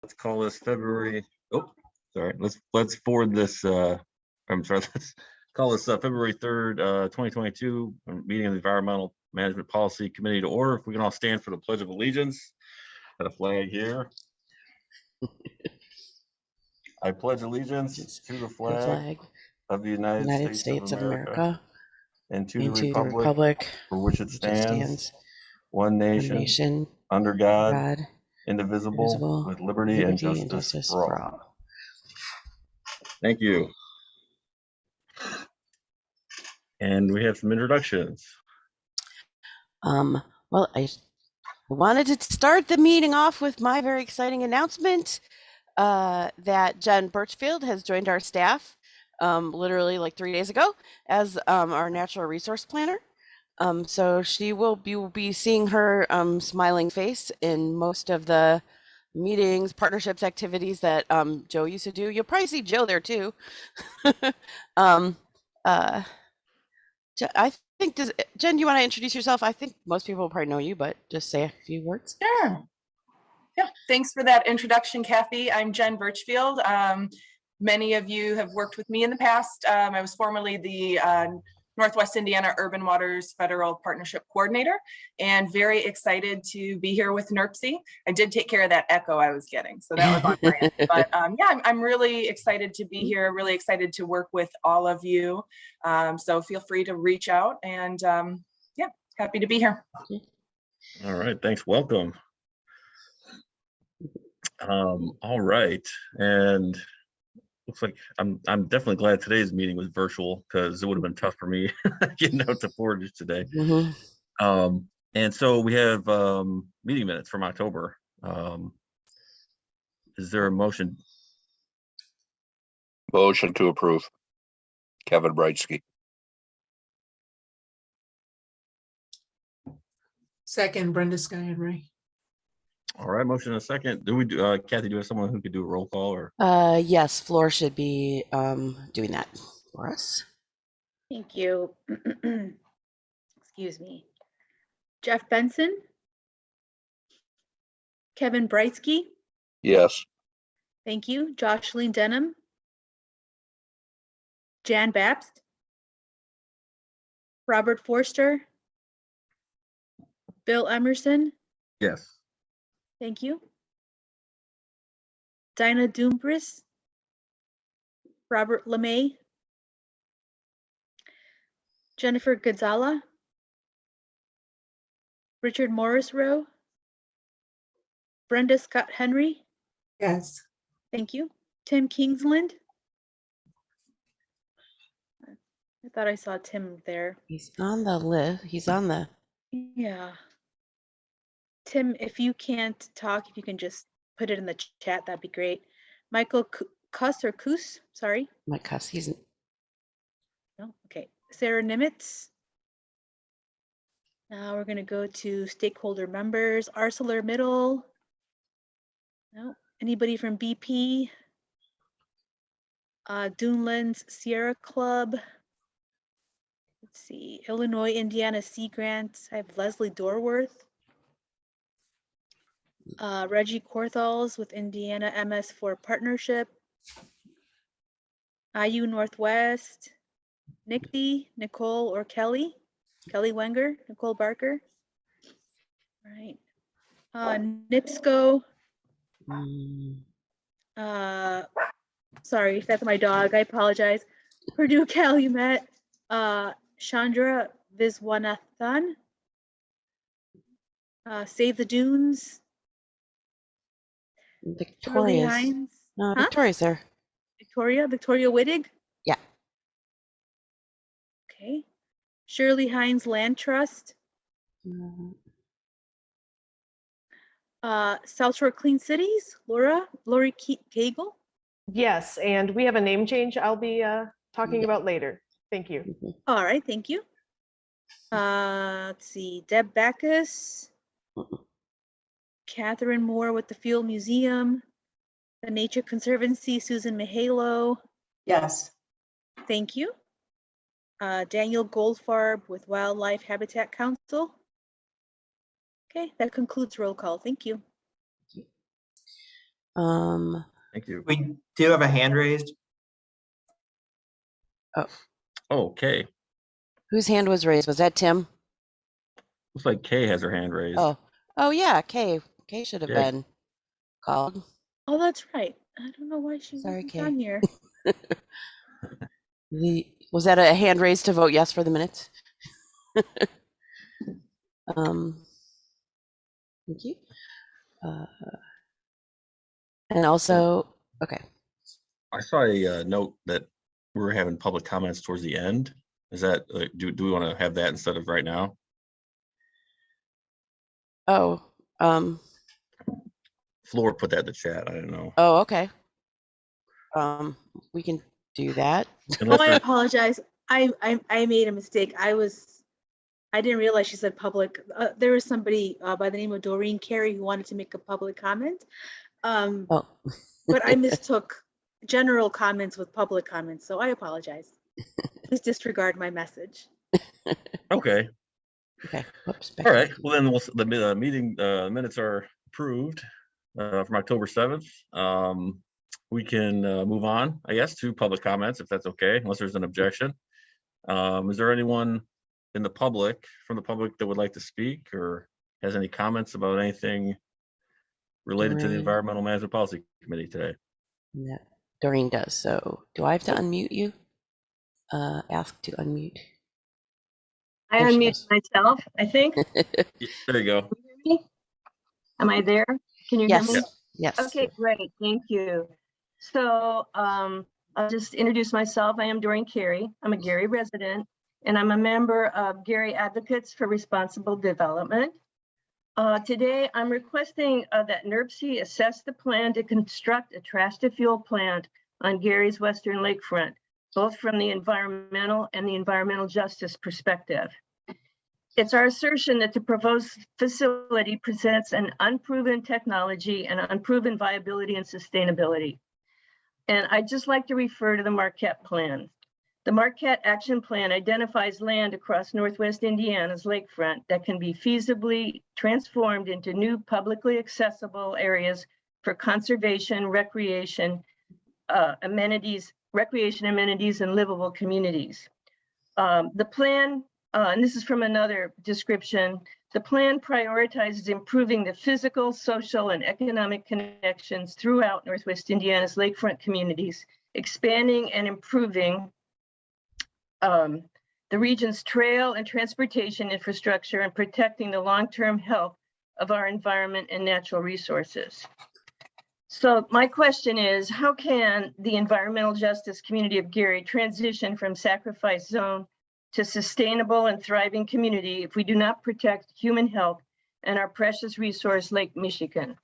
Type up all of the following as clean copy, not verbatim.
Let's call this February. Oh, sorry. Let's forward this. I'm sorry. Let's call this February 3rd, 2022 meeting of the Environmental Management Policy Committee to order. If we can all stand for the Pledge of Allegiance. Got a flag here. I pledge allegiance to the flag of the United States of America and to the republic for which it stands, one nation, under God, indivisible, with liberty and justice for all. Thank you. And we have some introductions. Well, I wanted to start the meeting off with my very exciting announcement that Jen Birchfield has joined our staff literally like 3 days ago as our natural resource planner. So she will be seeing her smiling face in most of the meetings, partnerships, activities that Joe used to do. You'll probably see Joe there too. I think, Jen, do you want to introduce yourself? I think most people will probably know you, but just say a few words. Sure. Yeah, thanks for that introduction, Kathy. I'm Jen Birchfield. Many of you have worked with me in the past. I was formerly the Northwest Indiana Urban Waters Federal Partnership Coordinator, and very excited to be here with NERPC. I did take care of that echo I was getting, so that was on my end. But yeah, I'm really excited to be here, really excited to work with all of you. So feel free to reach out, and yeah, happy to be here. All right, thanks, welcome. All right, and looks like I'm definitely glad today's meeting was virtual because it would have been tough for me getting out to Portage today. And so we have meeting minutes from October. Is there a motion? Motion to approve. Kevin Brightsky. Second, Brenda Sky Henry. All right, motion and a second. Do we do, Kathy, do we have someone who could do a roll call or? Yes, Floor should be doing that for us. Thank you. Excuse me. Jeff Benson. Kevin Brightsky. Yes. Thank you. Jocelyn Denham. Jan Babst. Robert Forster. Bill Emerson. Yes. Thank you. Dinah Doombris. Robert LeMay. Jennifer Gonzala. Richard Morris Rowe. Brenda Scott Henry. Yes. Thank you. Tim Kingsland. I thought I saw Tim there. He's on the list. He's on the. Yeah. Tim, if you can't talk, if you can just put it in the chat, that'd be great. Michael Kuss or Koos, sorry. Mike Kuss, he's. No, okay. Sarah Nimitz. Now we're going to go to stakeholder members. ArcelorMittal. No. Anybody from BP? Dunelands Sierra Club. Let's see. Illinois Indiana Sea Grants. I have Leslie Dorworth. Reggie Corthals with Indiana MS4 Partnership. IU Northwest. NICD, Nicole or Kelly. Kelly Wenger, Nicole Barker. All right. NIPSCO. Sorry, that's my dog. I apologize. Purdue Calumet. Chandra Viswanathan. Save the Dunes. Victoria's. Hines. No, Victoria's there. Victoria Wittig. Yeah. Okay. Shirley Hines Land Trust. South Shore Clean Cities, Lori Cagle. Yes, and we have a name change I'll be talking about later. Thank you. All right, thank you. Let's see, Deb Backus. Catherine Moore with the Fuel Museum. The Nature Conservancy, Susan Mahalo. Yes. Thank you. Daniel Goldfarb with Wildlife Habitat Council. Okay, that concludes roll call. Thank you. Thank you. We do have a hand raised. Okay. Whose hand was raised? Was that Tim? Looks like Kay has her hand raised. Oh yeah, Kay. Kay should have Yeah. been called. Oh, that's right. I don't know why she Sorry, wasn't Kay. on here. Was that a hand raised to vote yes for the minutes? Thank you. And also, okay. I saw a note that we were having public comments towards the end. Is that, do we want to have that instead of right now? Oh, Floor put that in the chat. I don't know. oh, okay. We can do that. Unless Oh, I there's- apologize. I made a mistake. I didn't realize she said public. There was somebody by the name of Doreen Carey who wanted to make a public comment. Oh, But I mistook general comments with public comments, so I apologize. Please disregard my message. Okay. okay. Whoops. All right. Well, then the meeting minutes are approved from October 7th. We can move on, I guess, to public comments if that's okay, unless there's an objection. Is there anyone in the public, from the public, that would like to speak or has any comments about anything related to the Environmental Management Policy Committee today? Yeah, Doreen does. So do I have to unmute you? Ask to unmute. I There she unmute goes. myself, I think. Yeah, there you go. Can you hear me? Am I there? Can you hear Yes. me? Yes. Okay, great. Thank you. So I'll just introduce myself. I am Doreen Carey. I'm a Gary resident, and I'm a member of Gary Advocates for Responsible Development. Today, I'm requesting that NERC assess the plan to construct a trash-to-fuel plant on Gary's western lakefront, both from the environmental and the environmental justice perspective. It's our assertion that the proposed facility presents an unproven technology and unproven viability and sustainability. And I'd just like to refer to the Marquette Plan. The Marquette Action Plan identifies land across Northwest Indiana's lakefront that can be feasibly transformed into new publicly accessible areas for conservation, recreation, amenities, and livable communities. The plan, and this is from another description, the plan prioritizes improving the physical, social, and economic connections throughout Northwest Indiana's lakefront communities, expanding and improving the region's trail and transportation infrastructure, and protecting the long-term health of our environment and natural resources. So my question is, how can the environmental justice community of Gary transition from sacrifice zone to sustainable and thriving community if we do not protect human health and our precious resource, Lake Michigan?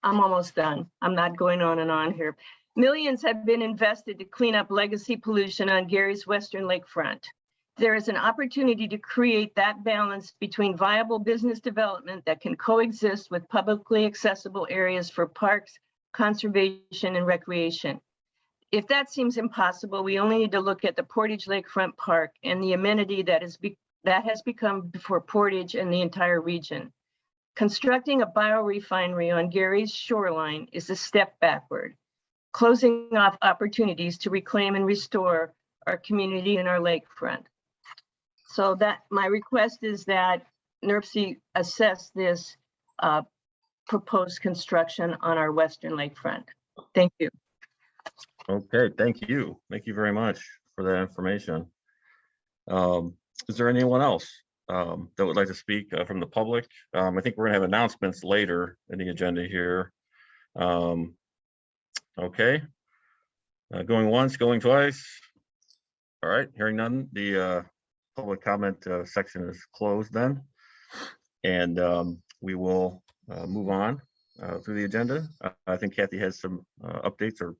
I'm almost done. I'm not going on and on here. Millions have been invested to clean up legacy pollution on Gary's western lakefront. There is an opportunity to create that balance between viable business development that can coexist with publicly accessible areas for parks, conservation, and recreation. If that seems impossible, we only need to look at the Portage Lakefront Park and the amenity that has become for Portage and the entire region. Constructing a biorefinery on Gary's shoreline is a step backward, closing off opportunities to reclaim and restore our community and our lakefront. So that my request is that NERC assess this proposed construction on our western lakefront. Thank you. Okay, thank you. Thank you very much for that information. Is there anyone else that would like to speak from the public? I think we're gonna have announcements later in the agenda here. Okay. Going once, going twice. All right, hearing none, the public comment section is closed then. And we will move on through the agenda. I think Kathy has some updates or.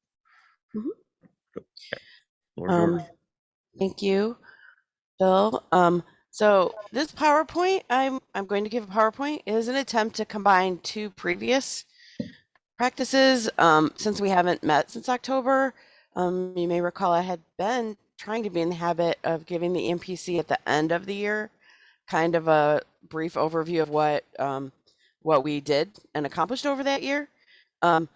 Floor is yours. Thank you, Bill. So this PowerPoint, I'm going to give a PowerPoint, is an attempt to combine two previous practices. Since we haven't met since October, you may recall I had been trying to be in the habit of giving the MPC at the end of the year, kind of a brief overview of what we did and accomplished over that year. But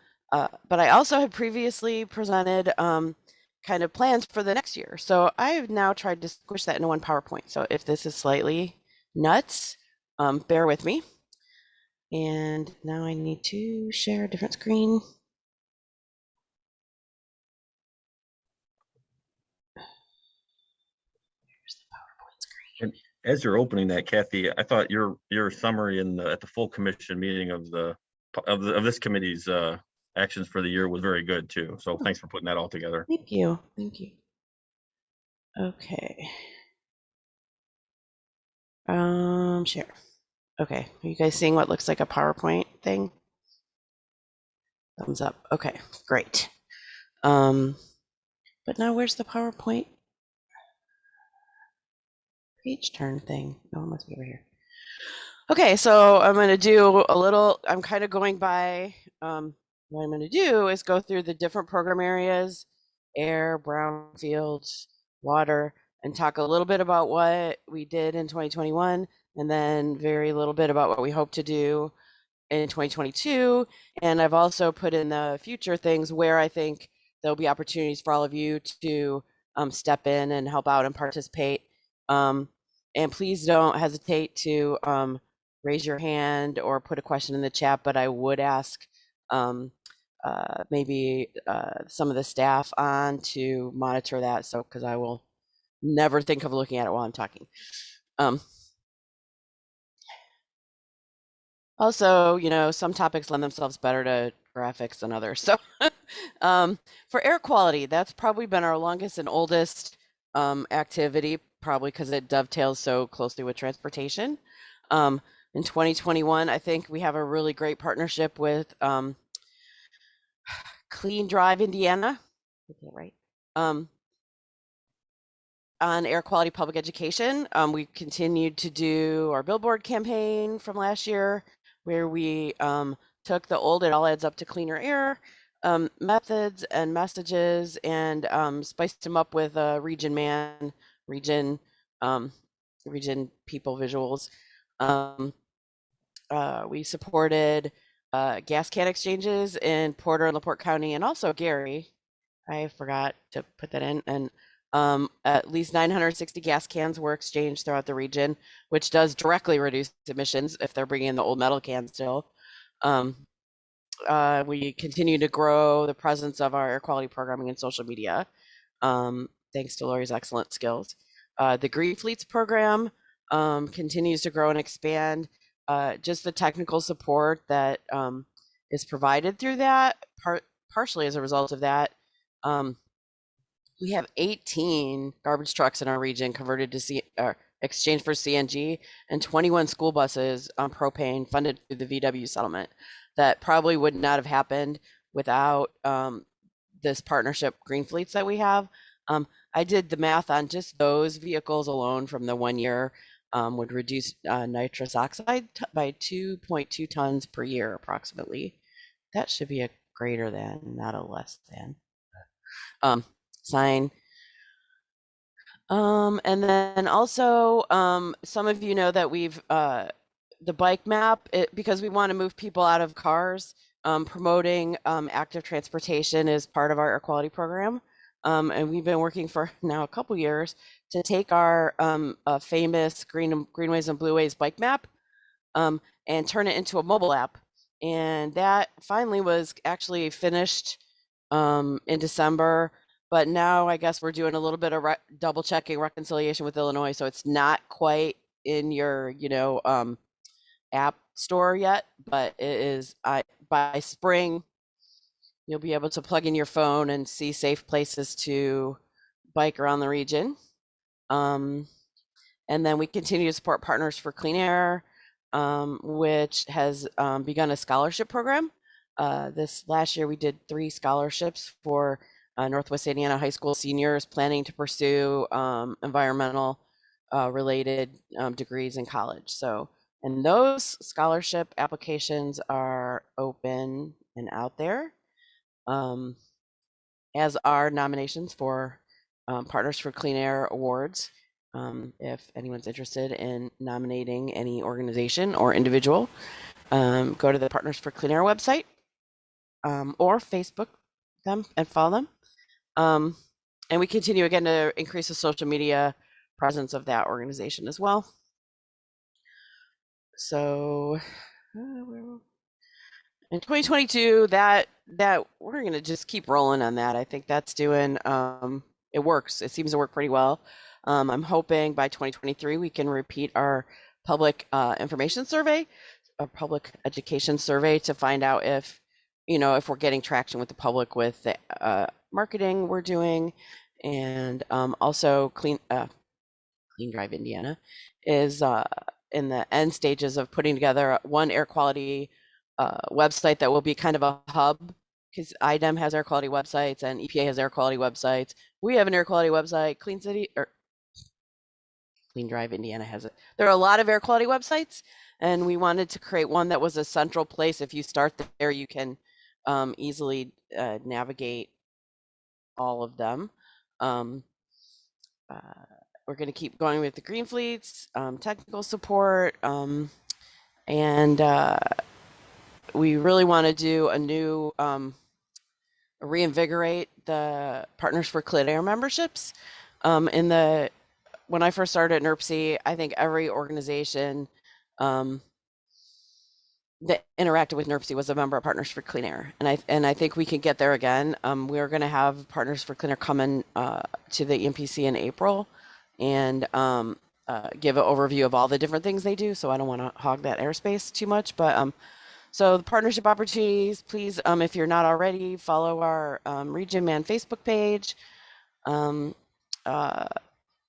I also had previously presented kind of plans for the next year. So I've now tried to squish that into one PowerPoint. So if this is slightly nuts, bear with me. And now I need to share a different screen. Here's the PowerPoint screen. As you're opening that, Kathy, I thought your summary at the full commission meeting of this committee's actions for the year was very good too. So thanks for putting that all together. Thank you. Thank you. Okay. Share. Okay. Are you guys seeing what looks like a PowerPoint thing? Thumbs up. Okay, great. But now where's the PowerPoint page turn thing? Oh, it must be over here. Okay, so I'm going to do a little, I'm kind of going by, what I'm going to do is go through the different program areas, air, brownfields, water, and talk a little bit about what we did in 2021, and then very little bit about what we hope to do in 2022. And I've also put in the future things where I think there'll be opportunities for all of you to step in and help out and participate. And please don't hesitate to raise your hand or put a question in the chat, but I would ask maybe some of the staff on to monitor that. So, because I will never think of looking at it while I'm talking. Also, you know, some topics lend themselves better to graphics than others. So for air quality, that's probably been our longest and oldest activity, probably because it dovetails so closely with transportation. In 2021, I think we have a really great partnership with Clean Drive Indiana, right? On air quality public education. We continued to do our billboard campaign from last year, where we took the old "It All Adds Up to Cleaner Air" methods and messages and spiced them up with region people visuals. We supported gas can exchanges in Porter and LaPorte County, and also Gary. I forgot to put that in. And at least 960 gas cans were exchanged throughout the region, which does directly reduce emissions if they're bringing in the old metal cans still. We continue to grow the presence of our air quality programming in social media, thanks to Lori's excellent skills. The Green Fleets program continues to grow and expand. Just the technical support that is provided through that, partially as a result of that. We have 18 garbage trucks in our region converted to exchanged for CNG, and 21 school buses on propane funded through the VW settlement. That probably would not have happened without this partnership Green Fleets that we have. I did the math on just those vehicles alone from the 1 year would reduce nitrous oxide by 2.2 tons per year approximately. That should be a greater than, not a less than. Sign. And then also, some of you know that we've the bike map, because we want to move people out of cars, promoting active transportation is part of our air quality program. And we've been working for now a couple years to take our famous Greenways and Blueways bike map and turn it into a mobile app. And that finally was actually finished in December. But now I guess we're doing a little bit of double checking reconciliation with Illinois. So it's not quite in your, app store yet, but it is, by spring, you'll be able to plug in your phone and see safe places to bike around the region. And then we continue to support Partners for Clean Air, which has begun a scholarship program. This last year we did 3 scholarships for Northwest Indiana high school seniors planning to pursue environmental related degrees in college. So, and those scholarship applications are open and out there, as are nominations for Partners for Clean Air Awards. If anyone's interested in nominating any organization or individual, go to the Partners for Clean Air website or Facebook them and follow them. And we continue again to increase the social media presence of that organization as well. So in 2022, that we're going to just keep rolling on that. I think that's doing it works. It seems to work pretty well. I'm hoping by 2023 we can repeat our public information survey, a public education survey, to find out if if we're getting traction with the public with the marketing we're doing. And also Clean Drive Indiana is in the end stages of putting together one air quality website that will be kind of a hub, because IDEM has air quality websites and EPA has air quality websites. We have an air quality website. Clean Drive Indiana has it. There are a lot of air quality websites, and we wanted to create one that was a central place. If you start there, you can easily navigate all of them. We're going to keep going with the green fleets, technical support, and we really want to do a new reinvigorate the Partners for Clean Air memberships. When I first started at NERPC, I think every organization that interacted with NERPC was a member of Partners for Clean Air, and I think we can get there again. We are going to have Partners for Clean Air come in to the EMPC in April and give an overview of all the different things they do. So I don't want to hog that airspace too much, but so the partnership opportunities, please, if you're not already, follow our Region Man Facebook page,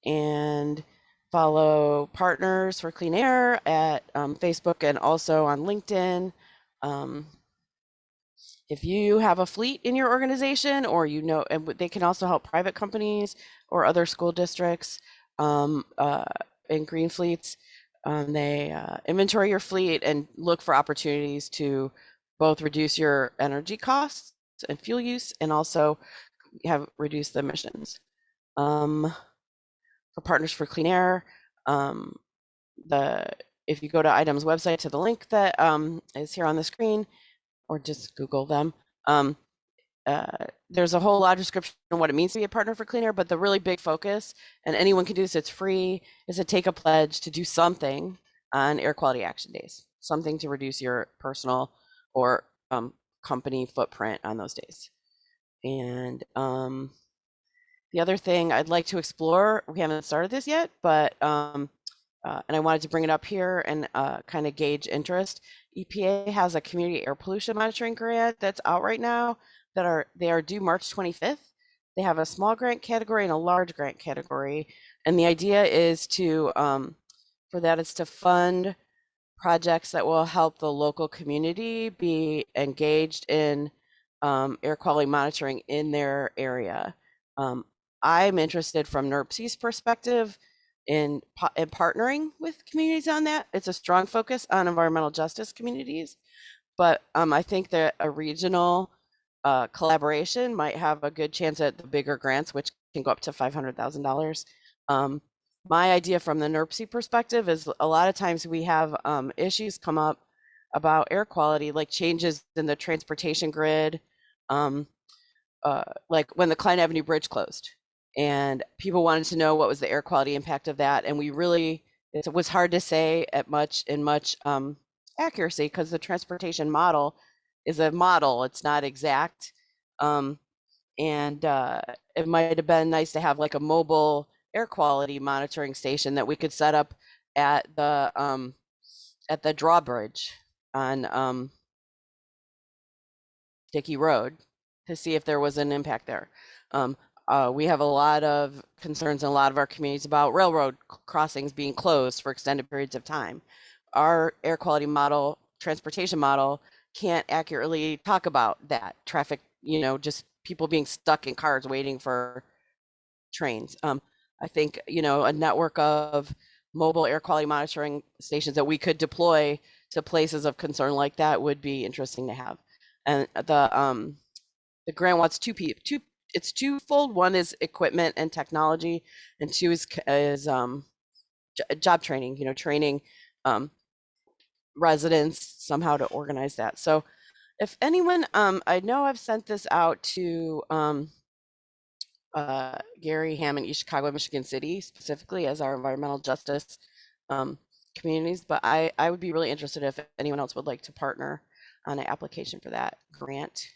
and follow Partners for Clean Air at Facebook and also on LinkedIn. If you have a fleet in your organization, or and they can also help private companies or other school districts in green fleets. They inventory your fleet and look for opportunities to both reduce your energy costs and fuel use, and also reduce the emissions. For Partners for Clean Air, if you go to IDEM's website, to the link that is here on the screen, or just Google them, there's a whole lot of description of what it means to be a partner for Clean Air, but the really big focus, and anyone can do this, it's free, is to take a pledge to do something on air quality action days, something to reduce your personal or company footprint on those days. And the other thing I'd like to explore, we haven't started this yet, but and I wanted to bring it up here and kind of gauge interest. EPA has a community air pollution monitoring grant that's out right now they are due March 25th. They have a small grant category and a large grant category. And the idea is for that is to fund projects that will help the local community be engaged in air quality monitoring in their area. I'm interested from NERPC's perspective in partnering with communities on that. It's a strong focus on environmental justice communities, but I think that a regional collaboration might have a good chance at the bigger grants, which can go up to $500,000. My idea from the NERPC perspective is a lot of times we have issues come up about air quality, like changes in the transportation grid, like when the Klein Avenue Bridge closed, and people wanted to know what was the air quality impact of that. And it was hard to say in much accuracy, because the transportation model is a model, it's not exact. And it might have been nice to have like a mobile air quality monitoring station that we could set up at the drawbridge on Dickey Road to see if there was an impact there. We have a lot of concerns in a lot of our communities about railroad crossings being closed for extended periods of time. Our air quality model, transportation model, can't accurately talk about that traffic, just people being stuck in cars waiting for trains. I think, a network of mobile air quality monitoring stations that we could deploy to places of concern like that would be interesting to have. And the grant wants it's twofold. One is equipment and technology, and two is job training, training residents somehow to organize that. So If anyone, I know I've sent this out to Gary Hammond, East Chicago, Michigan City, specifically as our environmental justice communities, but I would be really interested if anyone else would like to partner on an application for that grant.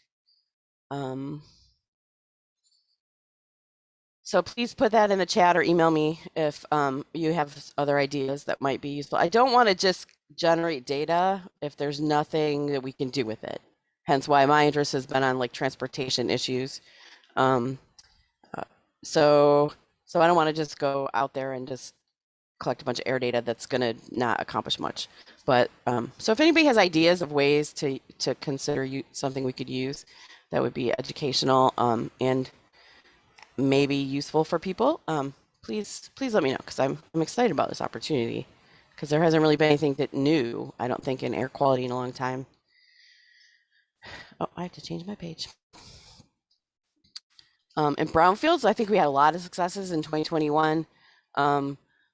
So please put that in the chat or email me if you have other ideas that might be useful. I don't want to just generate data if there's nothing that we can do with it. Hence why my interest has been on like transportation issues. So I don't want to just go out there and just collect a bunch of air data that's going to not accomplish much. But so if anybody has ideas of ways to consider something we could use that would be educational and maybe useful for people, please let me know, because I'm excited about this opportunity, because there hasn't really been anything that new, I don't think, in air quality in a long time. Oh, I have to change my page. In brownfields, I think we had a lot of successes in 2021.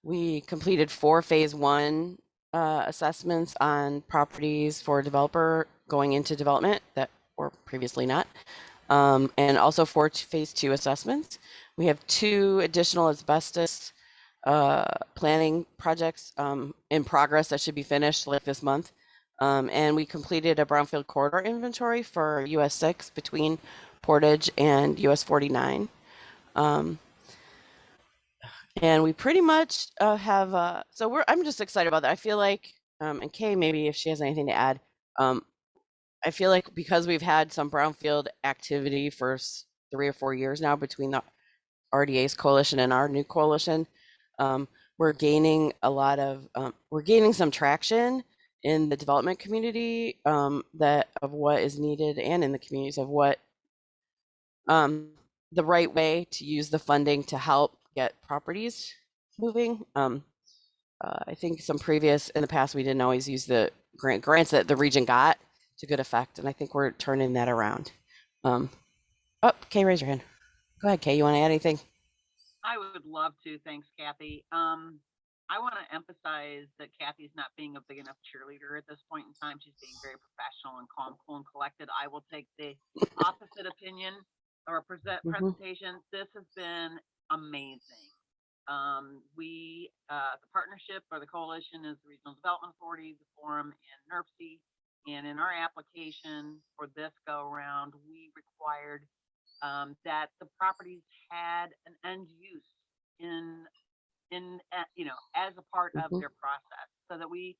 We completed 4 phase 1 assessments on properties for a developer going into development that were previously not. And also 4 phase 2 assessments. We have 2 additional asbestos planning projects in progress that should be finished like this month. And we completed a brownfield corridor inventory for US 6 between Portage and US 49. And we pretty much have, so I'm just excited about that. I feel like, and Kay, maybe if she has anything to add, I feel like because we've had some brownfield activity for 3 or 4 years now between the RDA's coalition and our new coalition, we're gaining we're gaining some traction in the development community that of what is needed, and in the communities of what the right way to use the funding to help get properties moving. I think in the past, we didn't always use the grants that the region got to good effect, and I think we're turning that around. Oh, Kay, raise your hand. Go ahead, Kay, you want to add anything? I would love to. Thanks, Kathy. I want to emphasize that Kathy's not being a big enough cheerleader at this point in time. She's being very professional and calm, cool, and collected. I will take the opposite opinion or presentation. This has been amazing. The partnership or the coalition is the Regional Development Authority, the Forum, and NERC. And in our application for this go around, we required that the properties had an end use as a part of their process, so that we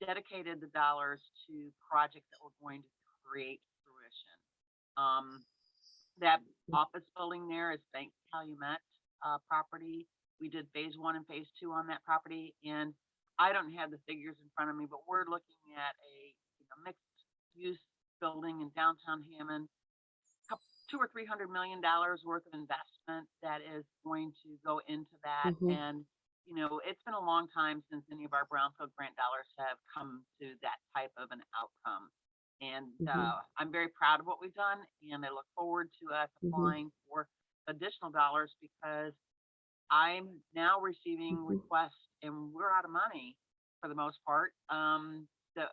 dedicated the dollars to projects that were going to create fruition. That office building there is Bank Calumet property. We did phase 1 and phase 2 on that property, and I don't have the figures in front of me, but we're looking at a mixed use building in downtown Hammond, $200 or $300 million worth of investment that is going to go into that. And it's been a long time since any of our brownfield grant dollars have come to that type of an outcome. And I'm very proud of what we've done, and I look forward to us applying for additional dollars, because I'm now receiving requests, and we're out of money for the most part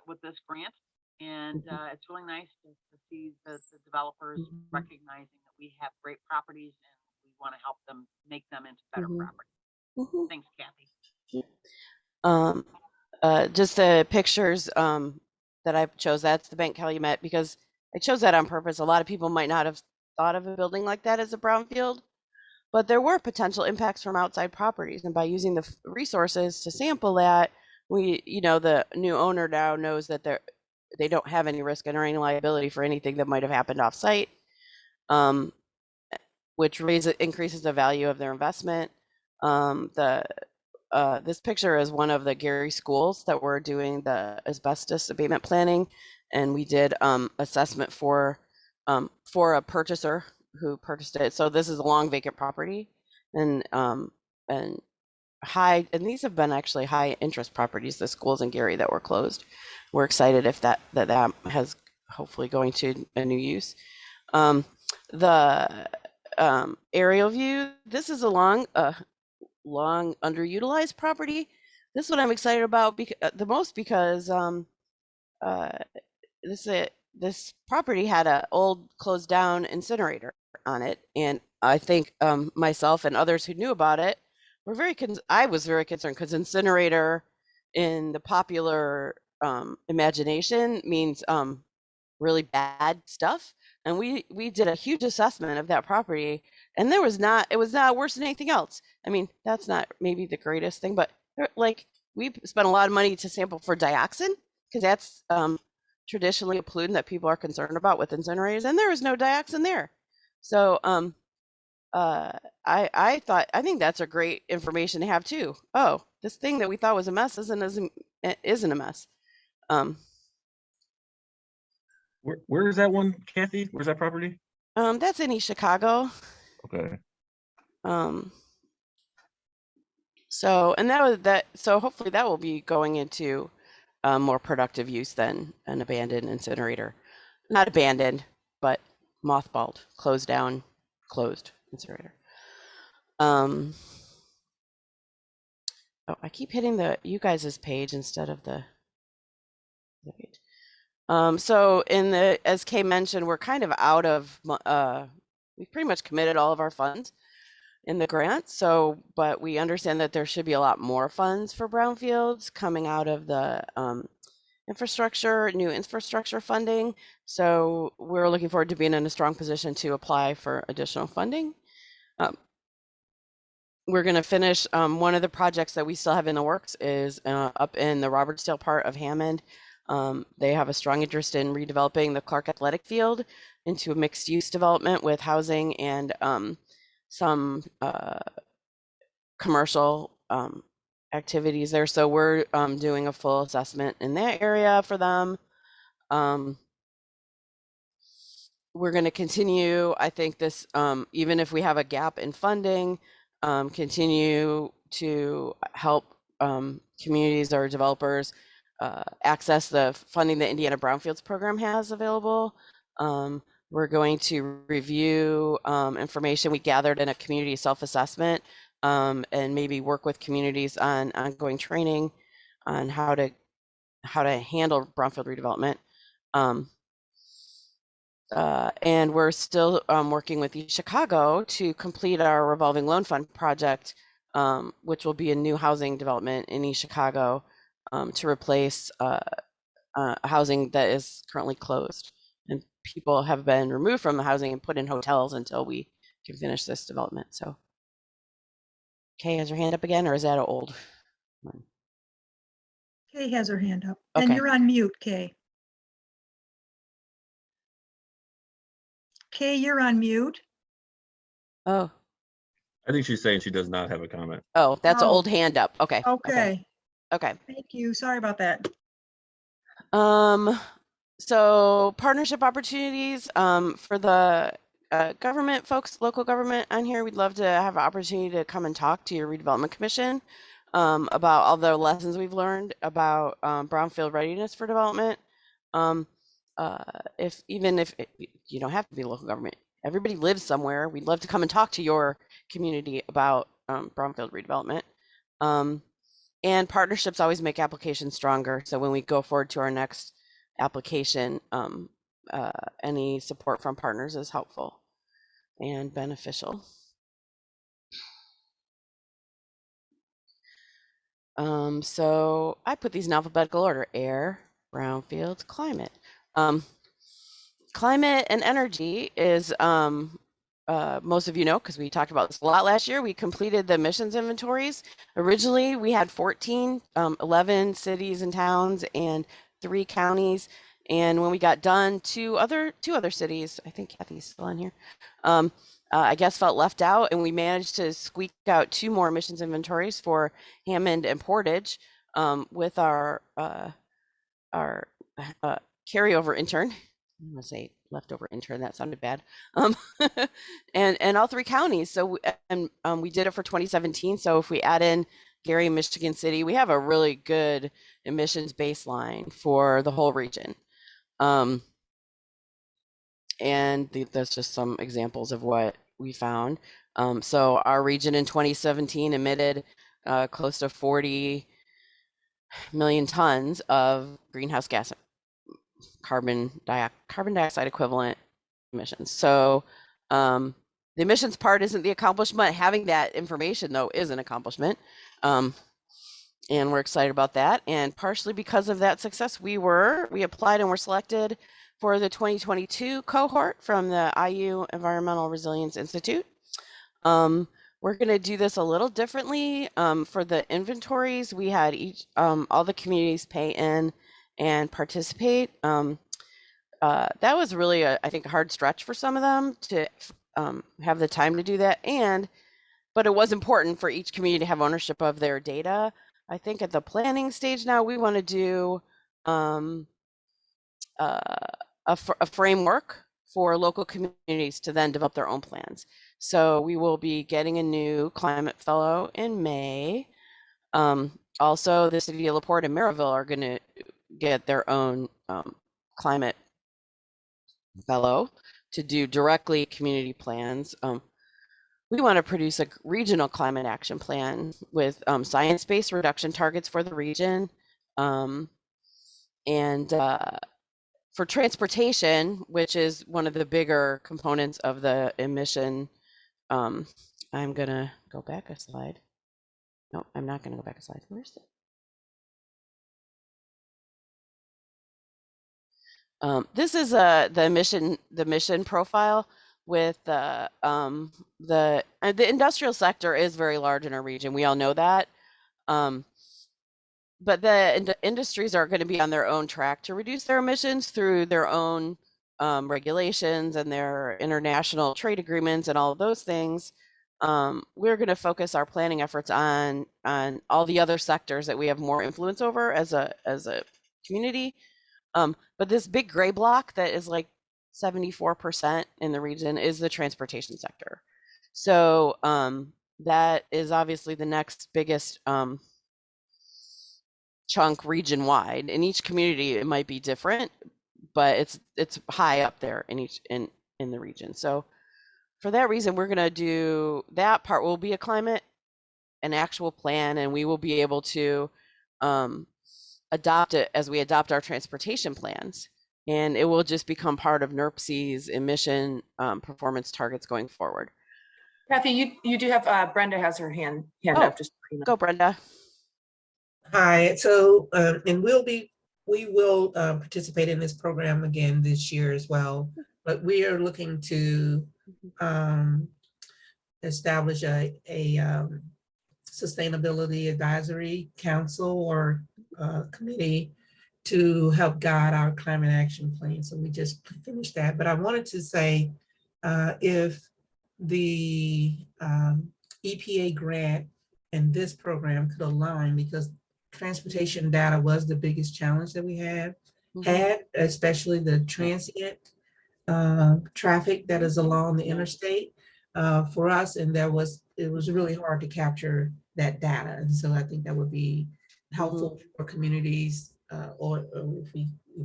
with this grant. And it's really nice to see the developers recognizing that we have great properties and we want to help them make them into better properties. Thanks, Kathy. Just the pictures that I chose, that's the Bank Calumet, because I chose that on purpose. A lot of people might not have thought of a building like that as a brownfield, but there were potential impacts from outside properties. And by using the resources to sample that, the new owner now knows that they don't have any risk and or any liability for anything that might have happened off site, which increases the value of their investment. This picture is one of the Gary schools that were doing the asbestos abatement planning, and we did assessment for a purchaser who purchased it. So this is a long vacant property, and these have been actually high interest properties, the schools in Gary that were closed. We're excited if that has hopefully going to a new use. The aerial view, this is a long underutilized property. This is what I'm excited about the most, because this this property had a old closed down incinerator on it, and I think myself and others who knew about it were I was very concerned because incinerator in the popular imagination means really bad stuff. And we did a huge assessment of that property, and it was not worse than anything else. I mean, that's not maybe the greatest thing, but like we spent a lot of money to sample for dioxin because that's traditionally a pollutant that people are concerned about with incinerators, and there was no dioxin there. So I think that's a great information to have too. Oh, this thing that we thought was a mess isn't a mess. Where is that one, Kathy? Where's that property? That's in East Chicago. Okay. So hopefully that will be going into more productive use than an abandoned incinerator. Not abandoned, but mothballed, closed incinerator. Oh, I keep hitting you guys' page instead of the page. So as Kay mentioned, we're kind of out of, we've pretty much committed all of our funds in the grant. So, but we understand that there should be a lot more funds for brownfields coming out of the new infrastructure funding. So we're looking forward to being in a strong position to apply for additional funding. We're going to finish one of the projects that we still have in the works is up in the Robertsdale part of Hammond. They have a strong interest in redeveloping the Clark Athletic Field into a mixed use development with housing and some commercial activities there. So we're doing a full assessment in that area for them. We're going to continue, I think this, even if we have a gap in funding, continue to help communities or developers access the funding that Indiana Brownfields program has available. We're going to review information we gathered in a community self-assessment and maybe work with communities on ongoing training on how to handle brownfield redevelopment. And we're still working with East Chicago to complete our revolving loan fund project, which will be a new housing development in East Chicago to replace housing that is currently closed. And people have been removed from the housing and put in hotels until we can finish this development. So, Kay has her hand up again, or is that an old one? Kay has her hand up. And Okay. you're on mute, Kay. Kay, you're on mute. Oh, I think she's saying she does not have a comment. oh, that's an Oh. old hand up. Okay. Okay. Okay. Thank you. Sorry about that. So partnership opportunities for the government folks, local government on here. We'd love to have an opportunity to come and talk to your redevelopment commission about all the lessons we've learned about brownfield readiness for development. If you don't have to be local government, everybody lives somewhere. We'd love to come and talk to your community about brownfield redevelopment. And partnerships always make applications stronger. So when we go forward to our next application, any support from partners is helpful and beneficial. So I put these in alphabetical order: air, brownfields, climate. Climate and energy is, most of you know, because we talked about this a lot last year, we completed the emissions inventories. Originally, we had 11 cities and towns and 3 counties. And when we got done, two other cities, I think Kathy's still in here, I guess felt left out, and we managed to squeak out 2 more emissions inventories for Hammond and Portage with our carryover intern. I'm gonna say leftover intern, that sounded bad. And all 3 counties. So we did it for 2017. So if we add in Gary, Michigan City, we have a really good emissions baseline for the whole region. And that's just some examples of what we found. So our region in 2017 emitted close to 40 million tons of greenhouse gas carbon dioxide equivalent emissions. So the emissions part isn't the accomplishment. Having that information, though, is an accomplishment. And we're excited about that. And partially because of that success, we applied and were selected for the 2022 cohort from the IU Environmental Resilience Institute. We're going to do this a little differently. For the inventories, we had all the communities pay in and participate. That was really, I think, a hard stretch for some of them to have the time to do that. But it was important for each community to have ownership of their data. I think at the planning stage now, we want to do a framework for local communities to then develop their own plans. So we will be getting a new climate fellow in May. Also, the city of LaPorte and Maryville are going to get their own climate fellow to do directly community plans. We want to produce a regional climate action plan with science-based reduction targets for the region. For transportation, which is one of the bigger components of the emission, I'm gonna go back a slide. No, I'm not gonna go back a slide. Where's it? This is the mission profile with the industrial sector is very large in our region. We all know that. But the industries are going to be on their own track to reduce their emissions through their own regulations and their international trade agreements and all of those things. We're going to focus our planning efforts on all the other sectors that we have more influence over as a community. But this big gray block that is like 74% in the region is the transportation sector. So that is obviously the next biggest chunk region wide. In each community it might be different, but it's high up there in the region. So for that reason, we're going to do that part. Will be an actual plan, and we will be able to adopt it as we adopt our transportation plans, and it will just become part of NERC's emission performance targets going forward. Kathy, you do have Brenda has her hand up. Just go, Brenda. Hi. So, and we will participate in this program again this year as well. But we are looking to establish a sustainability advisory council or committee to help guide our climate action plan. So we just finished that. But I wanted to say, if the EPA grant and this program could align, because transportation data was the biggest challenge that we had, especially the transient traffic that is along the interstate for us, and it was really hard to capture that data. And so I think that would be helpful for communities, or if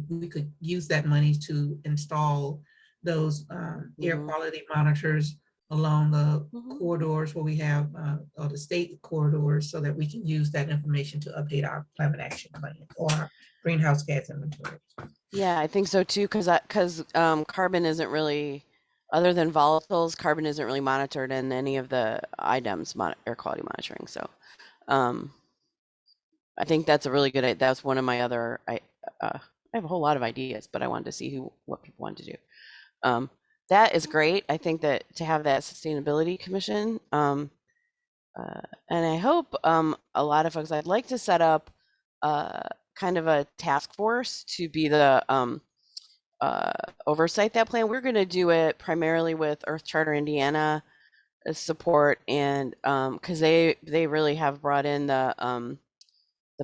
we could use that money to install those air quality monitors along the corridors where we have, or the state corridors, so that we can use that information to update our climate action plan or our greenhouse gas inventory. Yeah, I think so too, because carbon isn't really, other than volatiles, carbon isn't really monitored in any of the items, air quality monitoring. So I think that's a really good, that's one of my other, I have a whole lot of ideas, but I wanted to see what people want to do. That is great. I think that to have that sustainability commission, and I hope a lot of folks, I'd like to set up kind of a task force to be the oversight that plan. We're going to do it primarily with Earth Charter Indiana support, and because they really have brought in the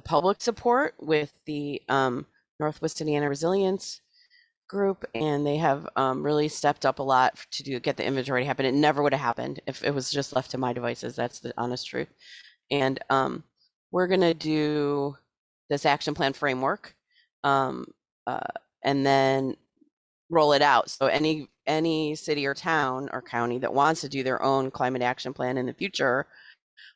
public support with the Northwest Indiana Resilience Group, and they have really stepped up a lot to get the inventory to happen. It never would have happened if it was just left to my devices. That's the honest truth. And we're going to do this action plan framework and then roll it out. So any city or town or county that wants to do their own climate action plan in the future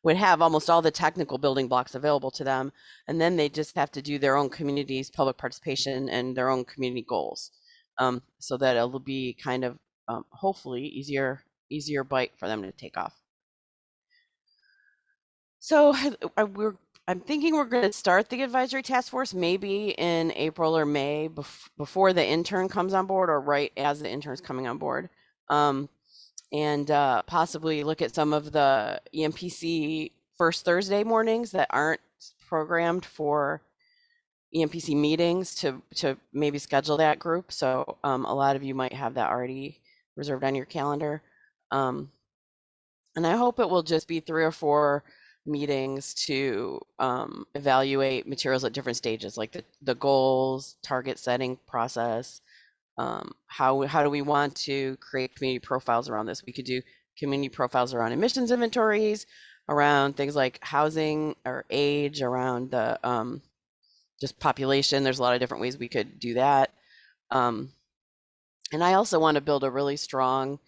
would have almost all the technical building blocks available to them, and then they just have to do their own community's public participation and their own community goals, so that it'll be kind of hopefully easier bite for them to take off. So I'm thinking we're going to start the advisory task force maybe in April or May before the intern comes on board, or right as the intern's coming on board. And possibly look at some of the EMPC first Thursday mornings that aren't programmed for EMPC meetings to maybe schedule that group. So a lot of you might have that already reserved on your calendar. And I hope it will just be 3 or 4 meetings to evaluate materials at different stages, like the goals, target setting process. How do we want to create community profiles around this? We could do community profiles around emissions inventories, around things like housing or age, around the just population. There's a lot of different ways we could do that. And I also want to build a really strong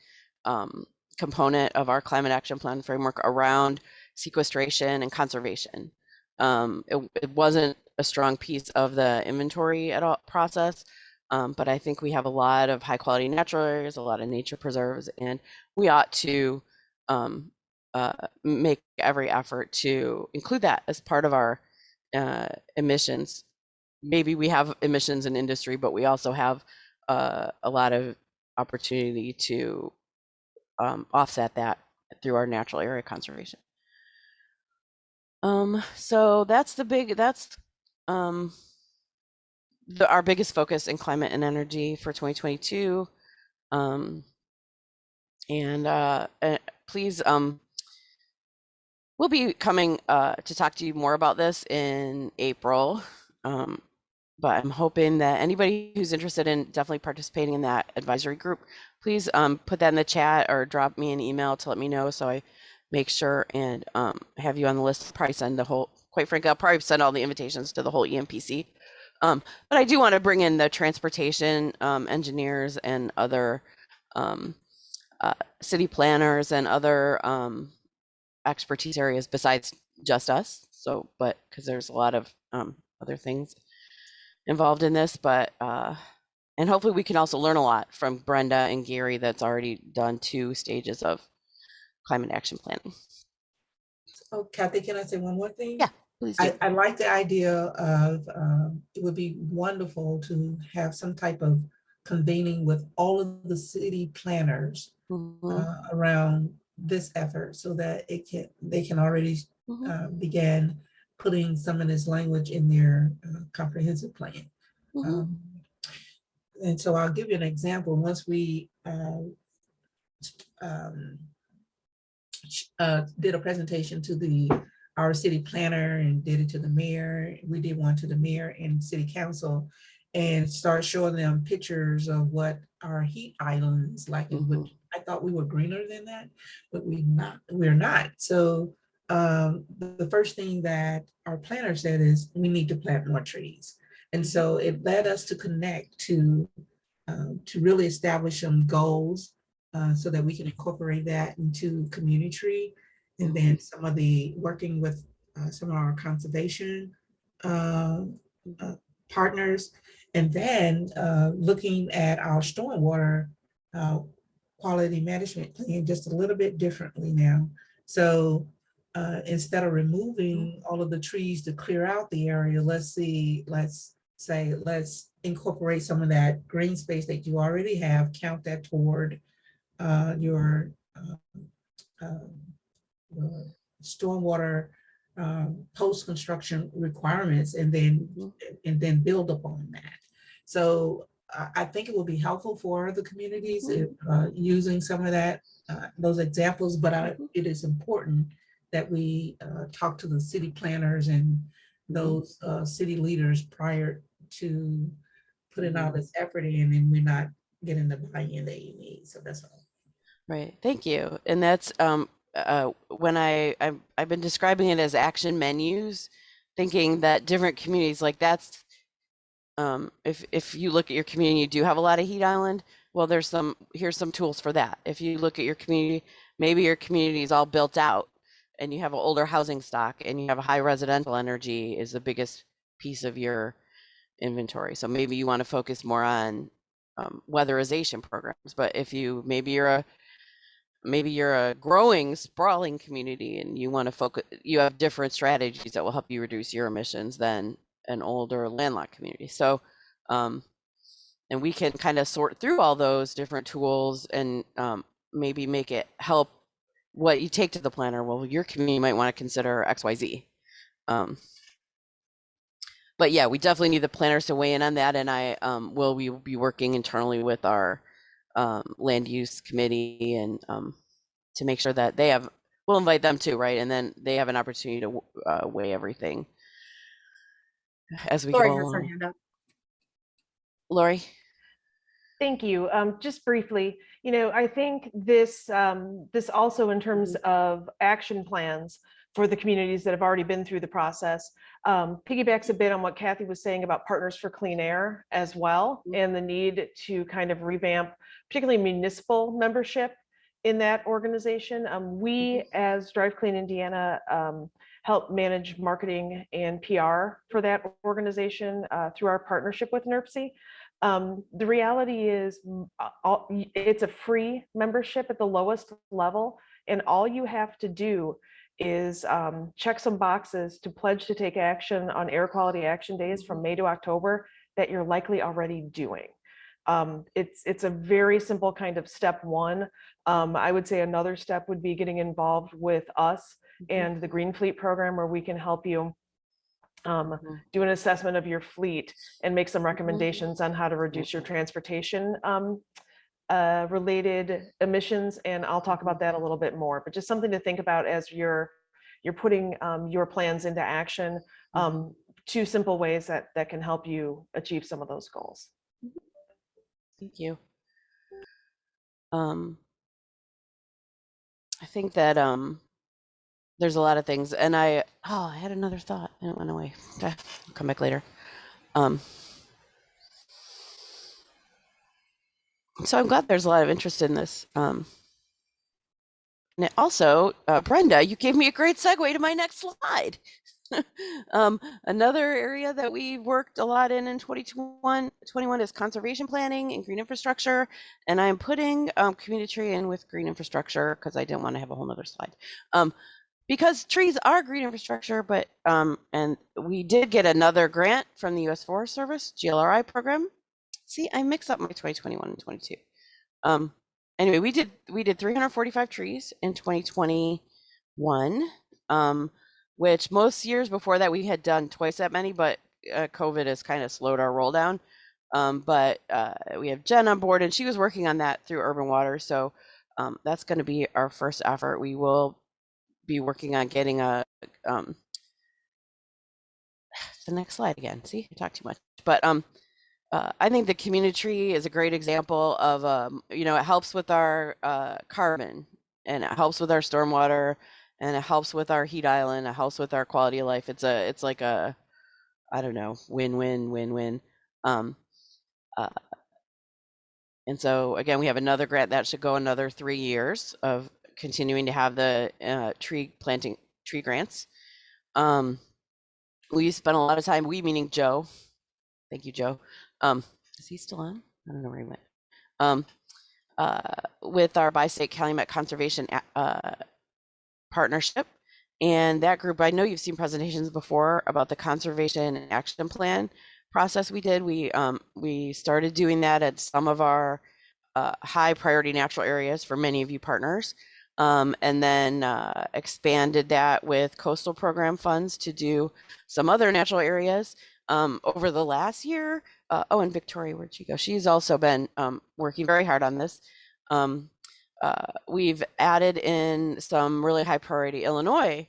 component of our climate action plan framework around sequestration and conservation. It wasn't a strong piece of the inventory at all process. But I think we have a lot of high quality natural areas, a lot of nature preserves, and we ought to make every effort to include that as part of our emissions. Maybe we have emissions in industry, but we also have a lot of opportunity to offset that through our natural area conservation. So that's our biggest focus in climate and energy for 2022. Please, we'll be coming to talk to you more about this in April. But I'm hoping that anybody who's interested in definitely participating in that advisory group, please put that in the chat or drop me an email to let me know, so I make sure and have you on the list. Probably send the whole, quite frankly, I'll probably send all the invitations to the whole EMPC. But I do want to bring in the transportation engineers and other city planners and other expertise areas besides just us. So, but because there's a lot of other things involved in this, but and hopefully we can also learn a lot from Brenda and Gary that's already done 2 stages of climate action planning. Oh, Kathy, can I say one more thing? Yeah, please do. I like the idea of it would be wonderful to have some type of convening with all of the city planners around this effort, so that they can already begin putting some of this language in their comprehensive plan. And so I'll give you an example. Once we did a presentation to our city planner and did it to the mayor. We did one to the mayor and city council, and start showing them pictures of what our heat islands like. I thought we were greener than that, but we're not. So the first thing that our planner said is we need to plant more trees. And so it led us to connect to really establish some goals so that we can incorporate that into community tree. And then some of the working with some of our conservation partners, and then looking at our stormwater quality management plan just a little bit differently now. So instead of removing all of the trees to clear out the area, let's incorporate some of that green space that you already have, count that toward your stormwater post-construction requirements, and then build upon that. So I think it will be helpful for the communities using some of that, those examples, but it is important that we talk to the city planners and those city leaders prior to putting all this effort in, and we're not getting the buy-in that you need. So that's all. Right, thank you. And that's when I've been describing it as action menus, thinking that different communities, like that's if you look at your community, you do have a lot of heat island. Well, here's some tools for that. If you look at your community, maybe your community is all built out and you have an older housing stock and you have a high residential energy is the biggest piece of your inventory. So maybe you want to focus more on weatherization programs. But if you maybe you're a growing, sprawling community and you want to focus, you have different strategies that will help you reduce your emissions than an older landlocked community. So, and we can kind of sort through all those different tools and maybe make it help what you take to the planner. Well, your community might want to consider XYZ. But yeah, we definitely need the planners to weigh in on that. And we will be working internally with our land use committee and to make sure that we'll invite them too, right? And then they have an opportunity to weigh everything as we Lori go has her along. hand up. Lori? Thank you. Just briefly, I think this also in terms of action plans for the communities that have already been through the process, piggybacks a bit on what Kathy was saying about Partners for Clean Air as well, and the need to kind of revamp, particularly municipal membership in that organization. We as Drive Clean Indiana help manage marketing and PR for that organization through our partnership with NERPC. The reality is it's a free membership at the lowest level, and all you have to do is check some boxes to pledge to take action on air quality action days from May to October that you're likely already doing. It's a very simple kind of step one. I would say another step would be getting involved with us and the Green Fleet program, where we can help you do an assessment of your fleet and make some recommendations on how to reduce your transportation related emissions. And I'll talk about that a little bit more, but just something to think about as you're putting your plans into action. 2 simple ways that can help you achieve some of those goals. Thank you. I think that there's a lot of things, and I had another thought and it went away. Okay, I'll come back later. So I'm glad there's a lot of interest in this. And also, Brenda, you gave me a great segue to my next slide. Another area that we worked a lot in 2021 is conservation planning and green infrastructure. And I'm putting community tree in with green infrastructure because I didn't want to have a whole nother slide. Because trees are green infrastructure, but and we did get another grant from the U.S. Forest Service GLRI program. See, I mix up my 2021 and 22. Anyway, we did 345 trees in 2021, which most years before that we had done twice that many, but COVID has kind of slowed our roll down. But we have Jen on board, and she was working on that through Urban Water. So that's going to be our first effort. We will be working on getting a the next slide again. See, I talk too much, but I think the community tree is a great example of it helps with our carbon, and it helps with our stormwater, and it helps with our heat island. It helps with our quality of life. It's like a I don't know, win-win. And so again, we have another grant that should go another 3 years of continuing to have the tree grants. We spent a lot of time, we meaning Joe. Thank you, Joe. Is he still on? I don't know where he went. With our Bi-State Calumet Conservation Partnership. And that group, I know you've seen presentations before about the Conservation and Action Plan process we did. We started doing that at some of our high priority natural areas for many of you partners. And then expanded that with coastal program funds to do some other natural areas. Over the last year, and Victoria, where'd she go? She's also been working very hard on this. We've added in some really high priority Illinois.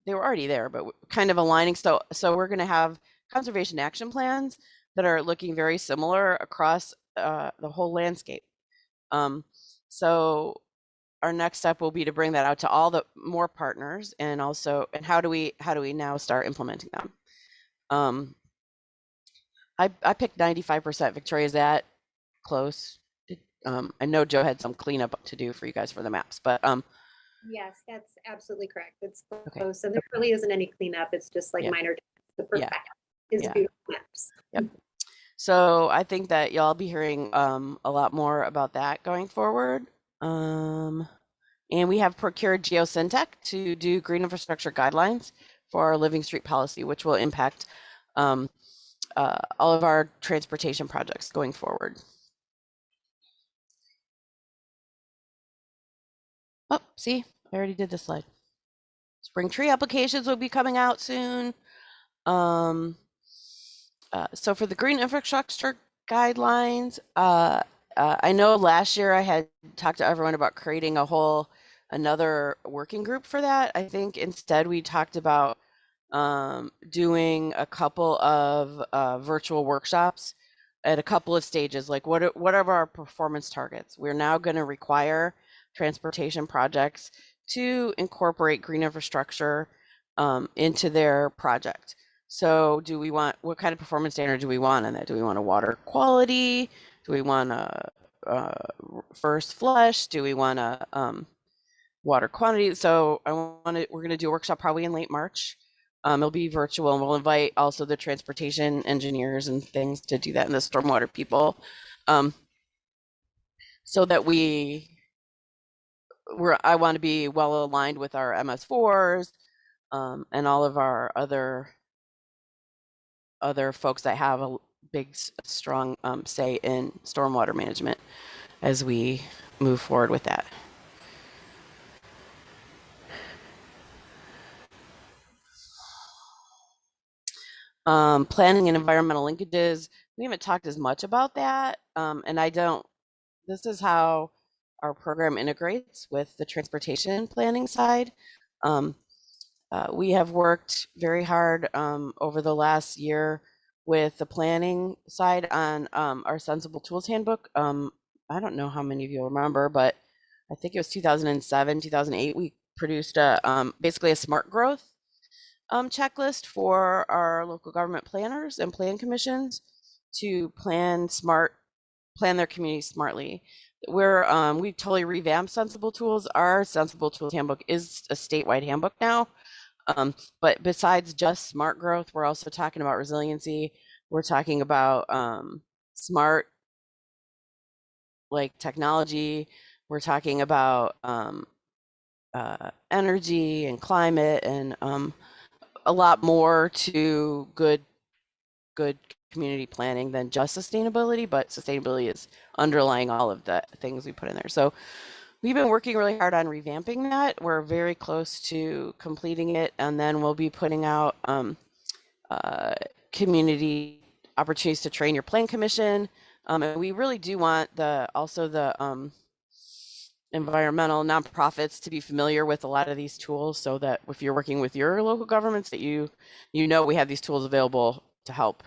They were already there, but kind of aligning. So we're going to have conservation action plans that are looking very similar across the whole landscape. So our next step will be to bring that out to all the more partners, and how do we now start implementing them? I picked 95%. Victoria, is that close? I know Joe had some cleanup to do for you guys for the maps, but Yes, that's absolutely correct. It's Okay. close. And there really isn't any cleanup. It's just like Yeah. minor. The first Yeah. packet is Yeah. beautiful maps. Yep. So I think that y'all be hearing a lot more about that going forward. And we have procured Geosyntec to do green infrastructure guidelines for our Living Street policy, which will impact all of our transportation projects going forward. Oh, see, I already did this slide. Spring tree applications will be coming out soon. So for the green infrastructure guidelines, I know last year I had talked to everyone about creating another working group for that. I think instead we talked about doing a couple of virtual workshops at a couple of stages, like what are our performance targets? We're now going to require transportation projects to incorporate green infrastructure into their project. So what kind of performance standard do we want in that? Do we want a water quality? Do we want a first flush? Do we want a water quantity? So we're going to do a workshop probably in late March. It'll be virtual, and we'll invite also the transportation engineers and things to do that, and the stormwater people, so that I want to be well aligned with our MS4s and all of our other folks that have a big, strong say in stormwater management as we move forward with that. Planning and environmental linkages. We haven't talked as much about that, and this is how our program integrates with the transportation planning side. We have worked very hard over the last year with the planning side on our Sensible Tools Handbook. I don't know how many of you remember, but I think it was 2007, 2008, we produced basically a smart growth checklist for our local government planners and plan commissions to plan their community smartly. We totally revamped Sensible Tools. Our Sensible Tools Handbook is a statewide handbook now. But besides just smart growth, we're also talking about resiliency. We're talking about smart technology. We're talking about energy and climate and a lot more to good community planning than just sustainability, but sustainability is underlying all of the things we put in there. So we've been working really hard on revamping that. We're very close to completing it, and then we'll be putting out community opportunities to train your plan commission. And we really do want the environmental nonprofits to be familiar with a lot of these tools, so that if you're working with your local governments, that you know we have these tools available to help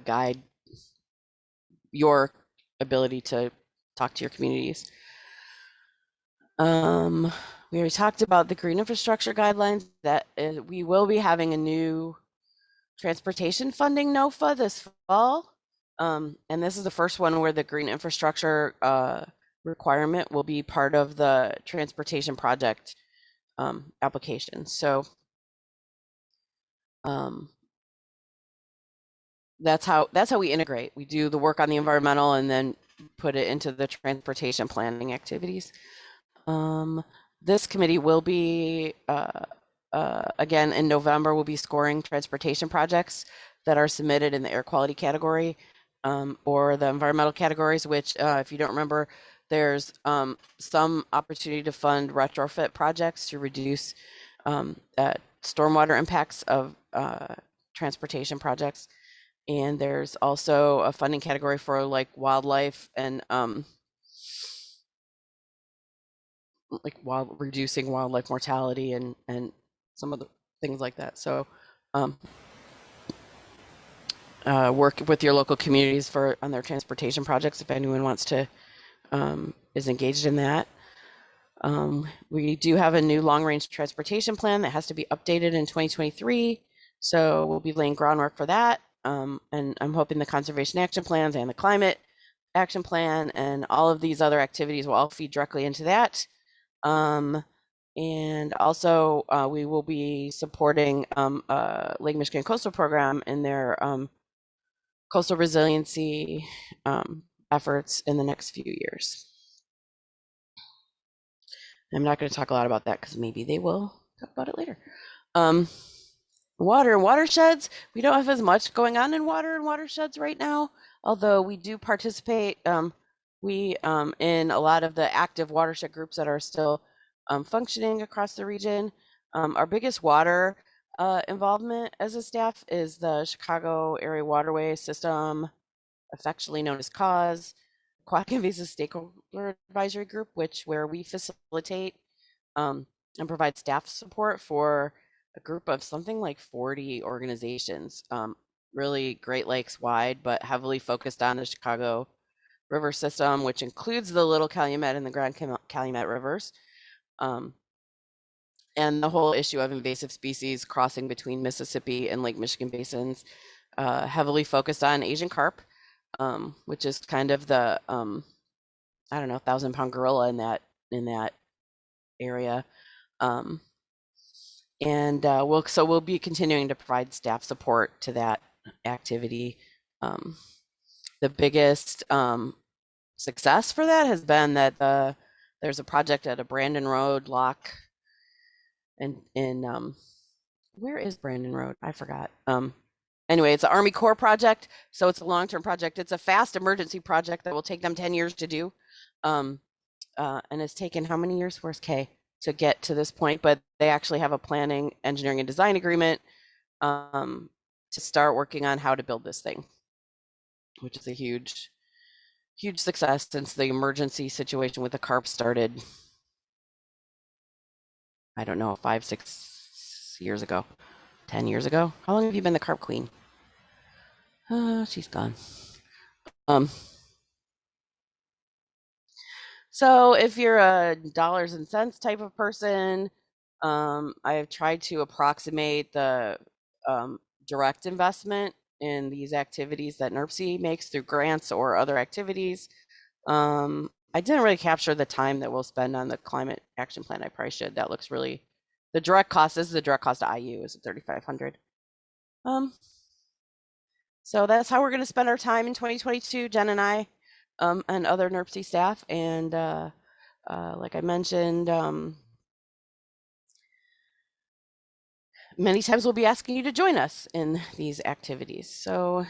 guide your ability to talk to your communities. We already talked about the green infrastructure guidelines. We will be having a new transportation funding NOFA this fall. And this is the first one where the green infrastructure requirement will be part of the transportation project application. So that's how we integrate. We do the work on the environmental and then put it into the transportation planning activities. This committee will be again in November, we'll be scoring transportation projects that are submitted in the air quality category or the environmental categories, which if you don't remember, there's some opportunity to fund retrofit projects to reduce stormwater impacts of transportation projects. And there's also a funding category for wildlife and reducing wildlife mortality and some of the things like that. So work with your local communities on their transportation projects if anyone wants to is engaged in that. We do have a new long-range transportation plan that has to be updated in 2023. So we'll be laying groundwork for that. And I'm hoping the conservation action plans and the climate action plan, and all of these other activities will all feed directly into that. And also we will be supporting Lake Michigan Coastal Program in their coastal resiliency efforts in the next few years. I'm not going to talk a lot about that because maybe they will talk about it later. Water and watersheds. We don't have as much going on in water and watersheds right now, although we do participate in a lot of the active watershed groups that are still functioning across the region. Our biggest water involvement as a staff is the Chicago Area Waterway System, affectionately known as CAUSE, Aquatic Invasive Stakeholder Advisory Group, where we facilitate and provide staff support for a group of something like 40 organizations, really Great Lakes wide, but heavily focused on the Chicago River system, which includes the Little Calumet and the Grand Calumet rivers. And the whole issue of invasive species crossing between Mississippi and Lake Michigan basins, heavily focused on Asian carp, which is kind of the, I don't know, 1,000-pound gorilla in that area. And we'll be continuing to provide staff support to that activity. The biggest success for that has been that there's a project at a Brandon Road lock, and in where is Brandon Road? I forgot. Anyway, it's an Army Corps project, so it's a long-term project. It's a fast emergency project that will take them 10 years to do, and it's taken how many years? Where's Kay? To get to this point, but they actually have a planning, engineering, and design agreement to start working on how to build this thing, which is a huge success since the emergency situation with the carp started, I don't know, 5-6 years ago, 10 years ago. How long have you been the carp queen? She's gone. So if you're a dollars and cents type of person, I've tried to approximate the direct investment in these activities that NERC makes through grants or other activities. I didn't really capture the time that we'll spend on the climate action plan. I probably should. That looks really, the direct cost, this is the direct cost to IU is $3,500. So that's how we're going to spend our time in 2022, Jen and I, and other NERC staff. And like I mentioned, many times we'll be asking you to join us in these activities. So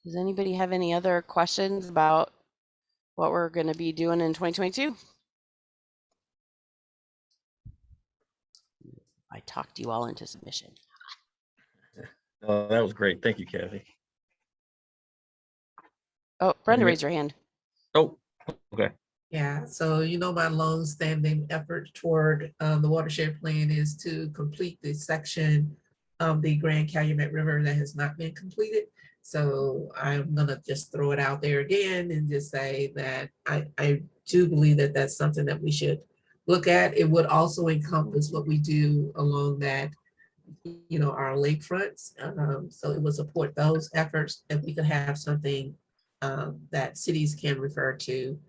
does anybody have any other questions about what we're going to be doing in 2022? I talked you all into submission. Oh, that was great. Thank you, Kathy. Oh, Brenda, raise your hand. Oh, okay. Yeah, so my long-standing effort toward the watershed plan is to complete the section of the Grand Calumet River that has not been completed. So I'm gonna just throw it out there again and just say that I do believe that that's something that we should look at. It would also encompass what we do along that, our lakefronts. So it would support those efforts, and we could have something that cities can refer to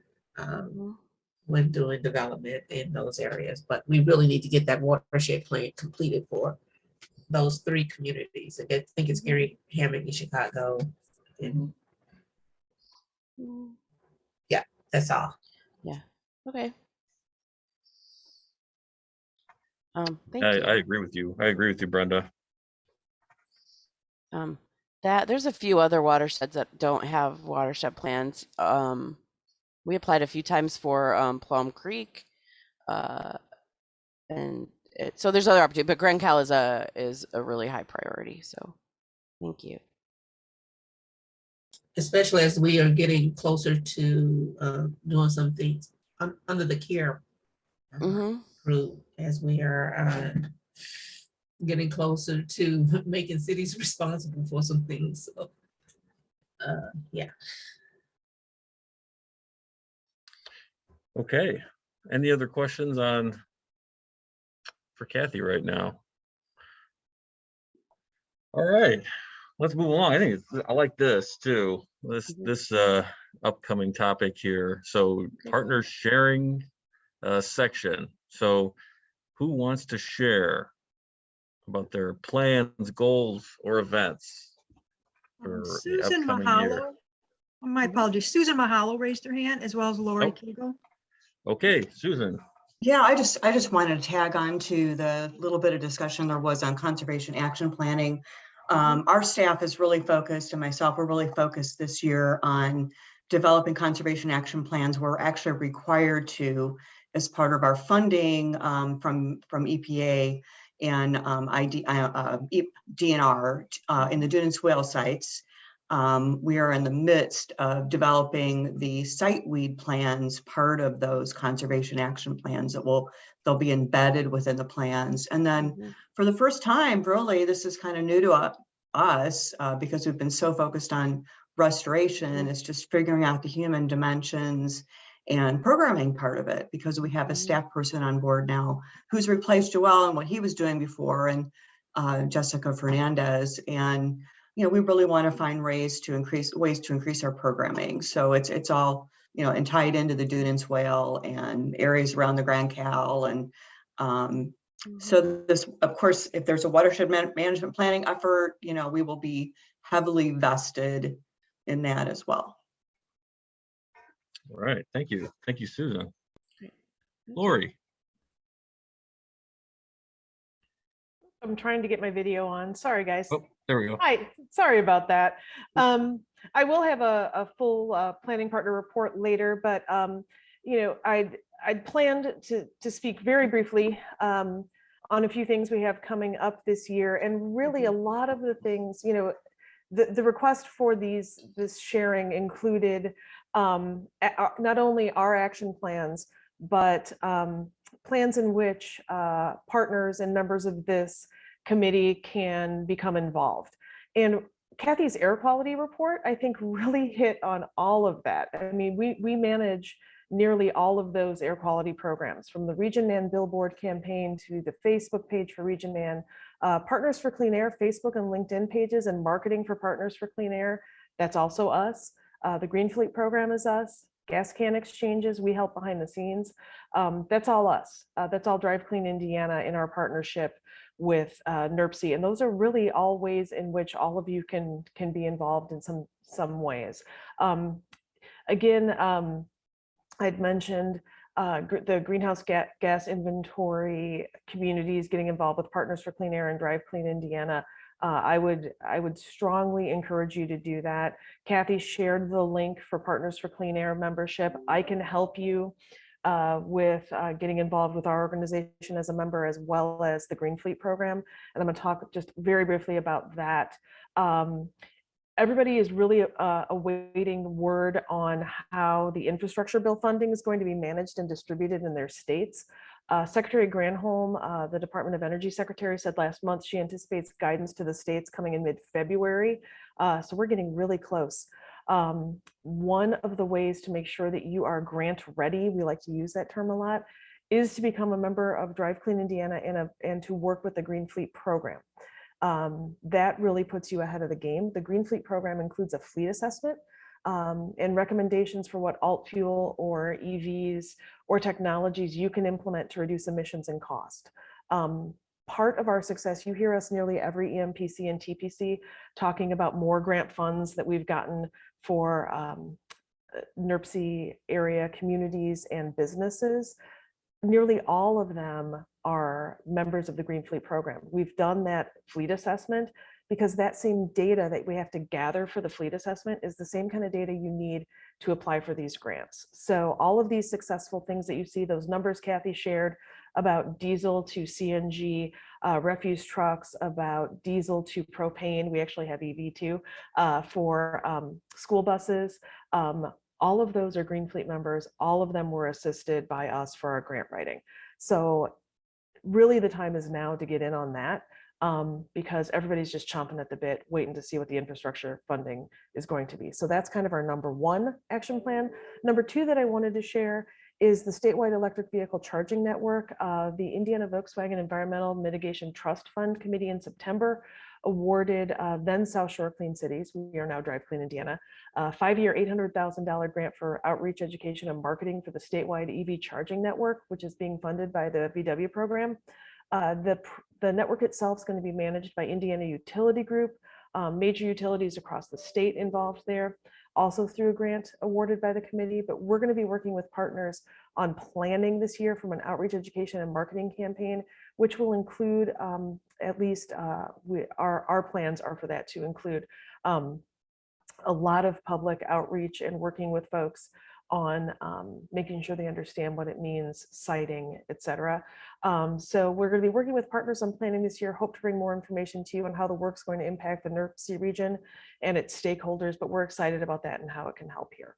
when doing development in those areas. But we really need to get that watershed plan completed for those 3 communities. I think it's Gary Hammock in Chicago. And yeah, that's all. Yeah. Okay. Thank I you. agree with you. I agree with you, Brenda. That there's a few other watersheds that don't have watershed plans. We applied a few times for Plum Creek, and so there's other opportunity, but Grand Cal is a really high priority. So thank you. Especially as we are getting closer to doing some things under the care group, as we are getting closer to making cities responsible for some things. So, yeah. Okay. Any other questions for Kathy right now? All right. let's move along. I think I like this too. Mhm. This upcoming topic here. So partner sharing section. So who wants to share about their plans, goals, or events for the Susan upcoming year? Mahalo. My apologies. Susan Mahalo raised her hand, as well as Lori Oh. Kegel. Okay, Susan. Yeah, I just wanted to tag on to the little bit of discussion there was on conservation action planning. Our staff is really focused, and myself, we're really focused this year on developing conservation action plans. We're actually required to, as part of our funding from EPA and DNR in the Dune Swale sites. We are in the midst of developing the site weed plans, part of those conservation action plans they'll be embedded within the plans. And then for the first time, really, this is kind of new to us because we've been so focused on restoration. It's just figuring out the human dimensions and programming part of it, because we have a staff person on board now who's replaced Joel and what he was doing before, and Jessica Fernandez. And we really want to find ways to increase our programming. So it's all, and tied into the Dune and Swale and areas around the Grand Cal. And so this, of course, if there's a watershed management planning effort, we will be heavily vested in that as well. All right, thank you. Thank you, Susan. Lori. I'm trying to get my video on. Sorry, guys. Oh, there we go. Hi, sorry about that. I will have a full planning partner report later, but I'd planned to speak very briefly on a few things we have coming up this year, and really a lot of the things, the request for this sharing included not only our action plans, but plans in which partners and members of this committee can become involved. And Kathy's air quality report, I think, really hit on all of that. I mean, we manage nearly all of those air quality programs, from the Region Man billboard campaign to the Facebook page for Region Man, Partners for Clean Air, Facebook and LinkedIn pages, and marketing for Partners for Clean Air. That's also us. The Green Fleet program is us. Gas can exchanges, we help behind the scenes. That's all us. That's all Drive Clean Indiana in our partnership with NERPC. And those are really all ways in which all of you can be involved in some ways. Again, I'd mentioned the greenhouse gas inventory communities getting involved with Partners for Clean Air and Drive Clean Indiana. I would strongly encourage you to do that. Kathy shared the link for Partners for Clean Air membership. I can help you with getting involved with our organization as a member, as well as the Green Fleet program. And I'm going to talk just very briefly about that. Everybody is really awaiting word on how the infrastructure bill funding is going to be managed and distributed in their states. Secretary Granholm, the Department of Energy Secretary, said last month she anticipates guidance to the states coming in mid-February. So we're getting really close. One of the ways to make sure that you are grant ready, we like to use that term a lot, is to become a member of Drive Clean Indiana and to work with the Green Fleet program. That really puts you ahead of the game. The Green Fleet program includes a fleet assessment and recommendations for what alt fuel or EVs or technologies you can implement to reduce emissions and cost. Part of our success, you hear us nearly every EMPC and TPC talking about more grant funds that we've gotten for NERPC area communities and businesses. Nearly all of them are members of the Green Fleet program. We've done that fleet assessment because that same data that we have to gather for the fleet assessment is the same kind of data you need to apply for these grants. So all of these successful things that you see, those numbers Kathy shared about diesel to CNG, refuse trucks, about diesel to propane, we actually have EV too, for school buses, all of those are Green Fleet members. All of them were assisted by us for our grant writing. So really the time is now to get in on that because everybody's just chomping at the bit, waiting to see what the infrastructure funding is going to be. So that's kind of our number one action plan. Number two that I wanted to share is the statewide electric vehicle charging network. The Indiana Volkswagen Environmental Mitigation Trust Fund Committee in September awarded then South Shore Clean Cities, we are now Drive Clean Indiana, a 5-year $800,000 grant for outreach, education, and marketing for the statewide EV charging network, which is being funded by the VW program. The network itself is going to be managed by Indiana Utility Group, major utilities across the state involved there, also through a grant awarded by the committee, but we're going to be working with partners on planning this year from an outreach, education, and marketing campaign, which will include at least our plans are for that to include a lot of public outreach and working with folks on making sure they understand what it means, citing, et cetera. So we're going to be working with partners on planning this year, hope to bring more information to you on how the work's going to impact the NERC region and its stakeholders, but we're excited about that and how it can help here.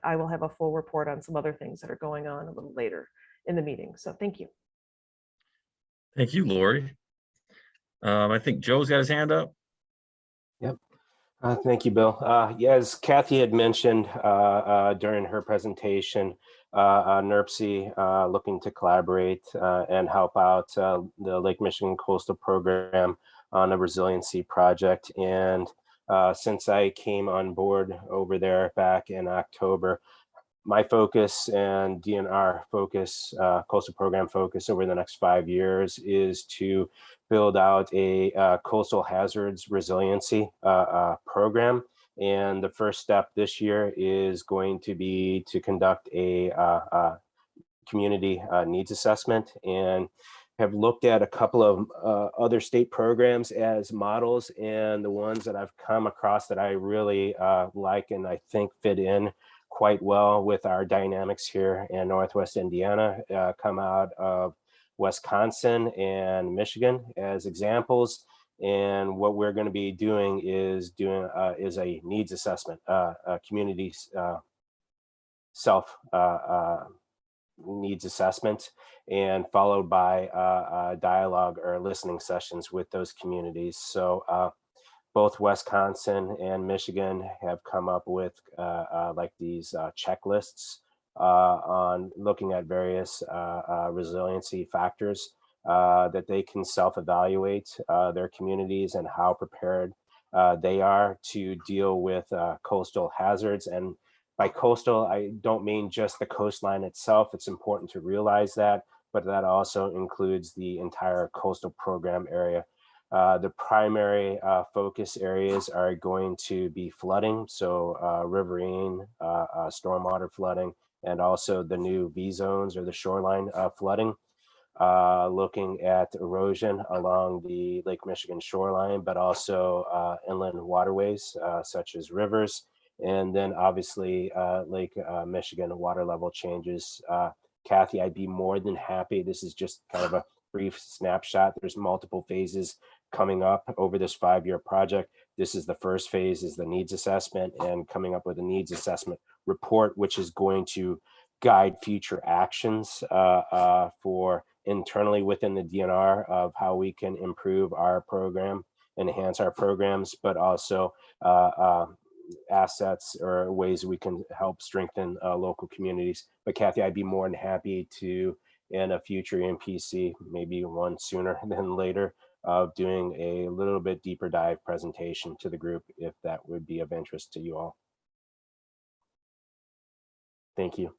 I will have a full report on some other things that are going on a little later in the meeting. So thank you. Thank you, Lori. I think Joe's got his hand up. Yep. Thank you, Bill. Yeah, as Kathy had mentioned during her presentation, NERC looking to collaborate and help out the Lake Michigan Coastal Program on a resiliency project. And since I came on board over there back in October, my focus and DNR focus, coastal program focus over the next 5 years is to build out a coastal hazards resiliency program. And the first step this year is going to be to conduct a community needs assessment, and have looked at a couple of other state programs as models, and the ones that I've come across that I really like and I think fit in quite well with our dynamics here in Northwest Indiana come out of Wisconsin and Michigan as examples. And what we're going to be doing is a needs assessment, community self needs assessment, and followed by dialogue or listening sessions with those communities. So both Wisconsin and Michigan have come up with like these checklists on looking at various resiliency factors that they can self-evaluate their communities and how prepared they are to deal with coastal hazards. And by coastal, I don't mean just the coastline itself. It's important to realize that, but that also includes the entire coastal program area. The primary focus areas are going to be flooding, so riverine, stormwater flooding, and also the new V zones or the shoreline flooding. Looking at erosion along the Lake Michigan shoreline, but also inland waterways such as rivers. And then obviously Lake Michigan water level changes. Kathy, I'd be more than happy. This is just kind of a brief snapshot. There's multiple phases coming up over this 5-year project. This is the first phase, is the needs assessment, and coming up with a needs assessment report, which is going to guide future actions for internally within the DNR of how we can improve our program, enhance our programs, but also assets or ways we can help strengthen local communities. But Kathy, I'd be more than happy to, in a future NPC, maybe one sooner than later, of doing a little bit deeper dive presentation to the group, if that would be of interest to you all. Thank you.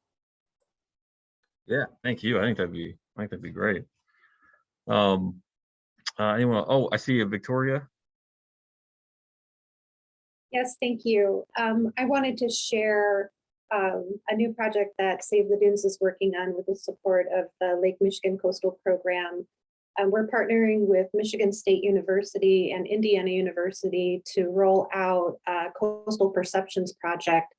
Yeah, thank you. I think that'd be great. Anyone? Oh, I see Victoria. Yes, thank you. I wanted to share a new project that Save the Dunes is working on with the support of the Lake Michigan Coastal Program. We're partnering with Michigan State University and Indiana University to roll out a coastal perceptions project,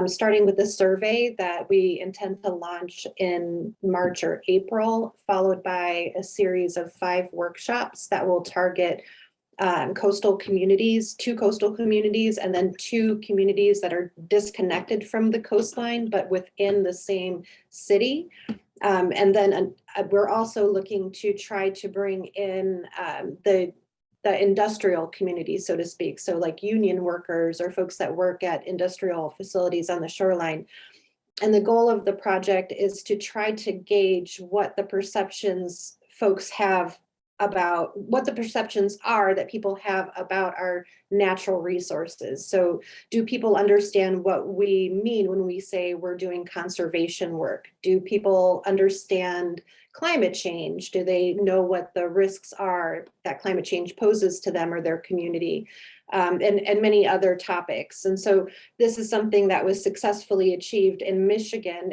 starting with a survey that we intend to launch in March or April, followed by a series of 5 workshops that will target coastal communities, 2 coastal communities, and then 2 communities that are disconnected from the coastline, but within the same city. And then we're also looking to try to bring in the industrial community, so to speak. So like union workers or folks that work at industrial facilities on the shoreline. And the goal of the project is to try to gauge what the perceptions folks have about what the perceptions are that people have about our natural resources. So do people understand what we mean when we say we're doing conservation work? Do people understand climate change? Do they know what the risks are that climate change poses to them or their community? And many other topics. And so this is something that was successfully achieved in Michigan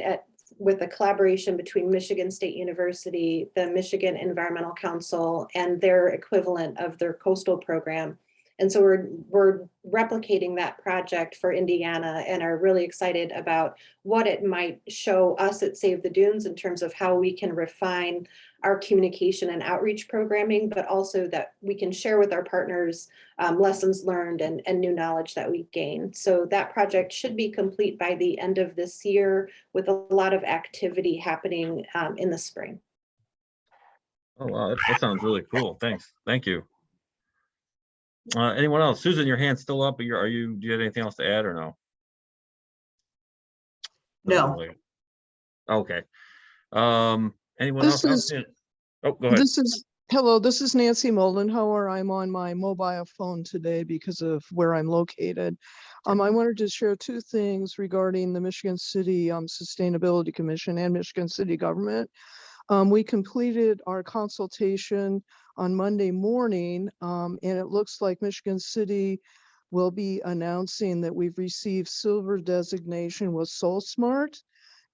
with a collaboration between Michigan State University, the Michigan Environmental Council, and their equivalent of their coastal program. And so we're replicating that project for Indiana and are really excited about what it might show us at Save the Dunes in terms of how we can refine our communication and outreach programming, but also that we can share with our partners lessons learned and new knowledge that we gain. So that project should be complete by the end of this year with a lot of activity happening in the spring. Oh, wow, that sounds really cool. Thanks. Thank you. Anyone else? Susan, your hand's still up, but do you have anything else to add or no? No. Okay. Anyone else? Oh, go ahead. Hello, this is Nancy Moldenhauer. I'm on my mobile phone today because of where I'm located. I wanted to share two things regarding the Michigan City Sustainability Commission and Michigan City government. We completed our consultation on Monday morning, and it looks like Michigan City will be announcing that we've received silver designation with SoulSmart,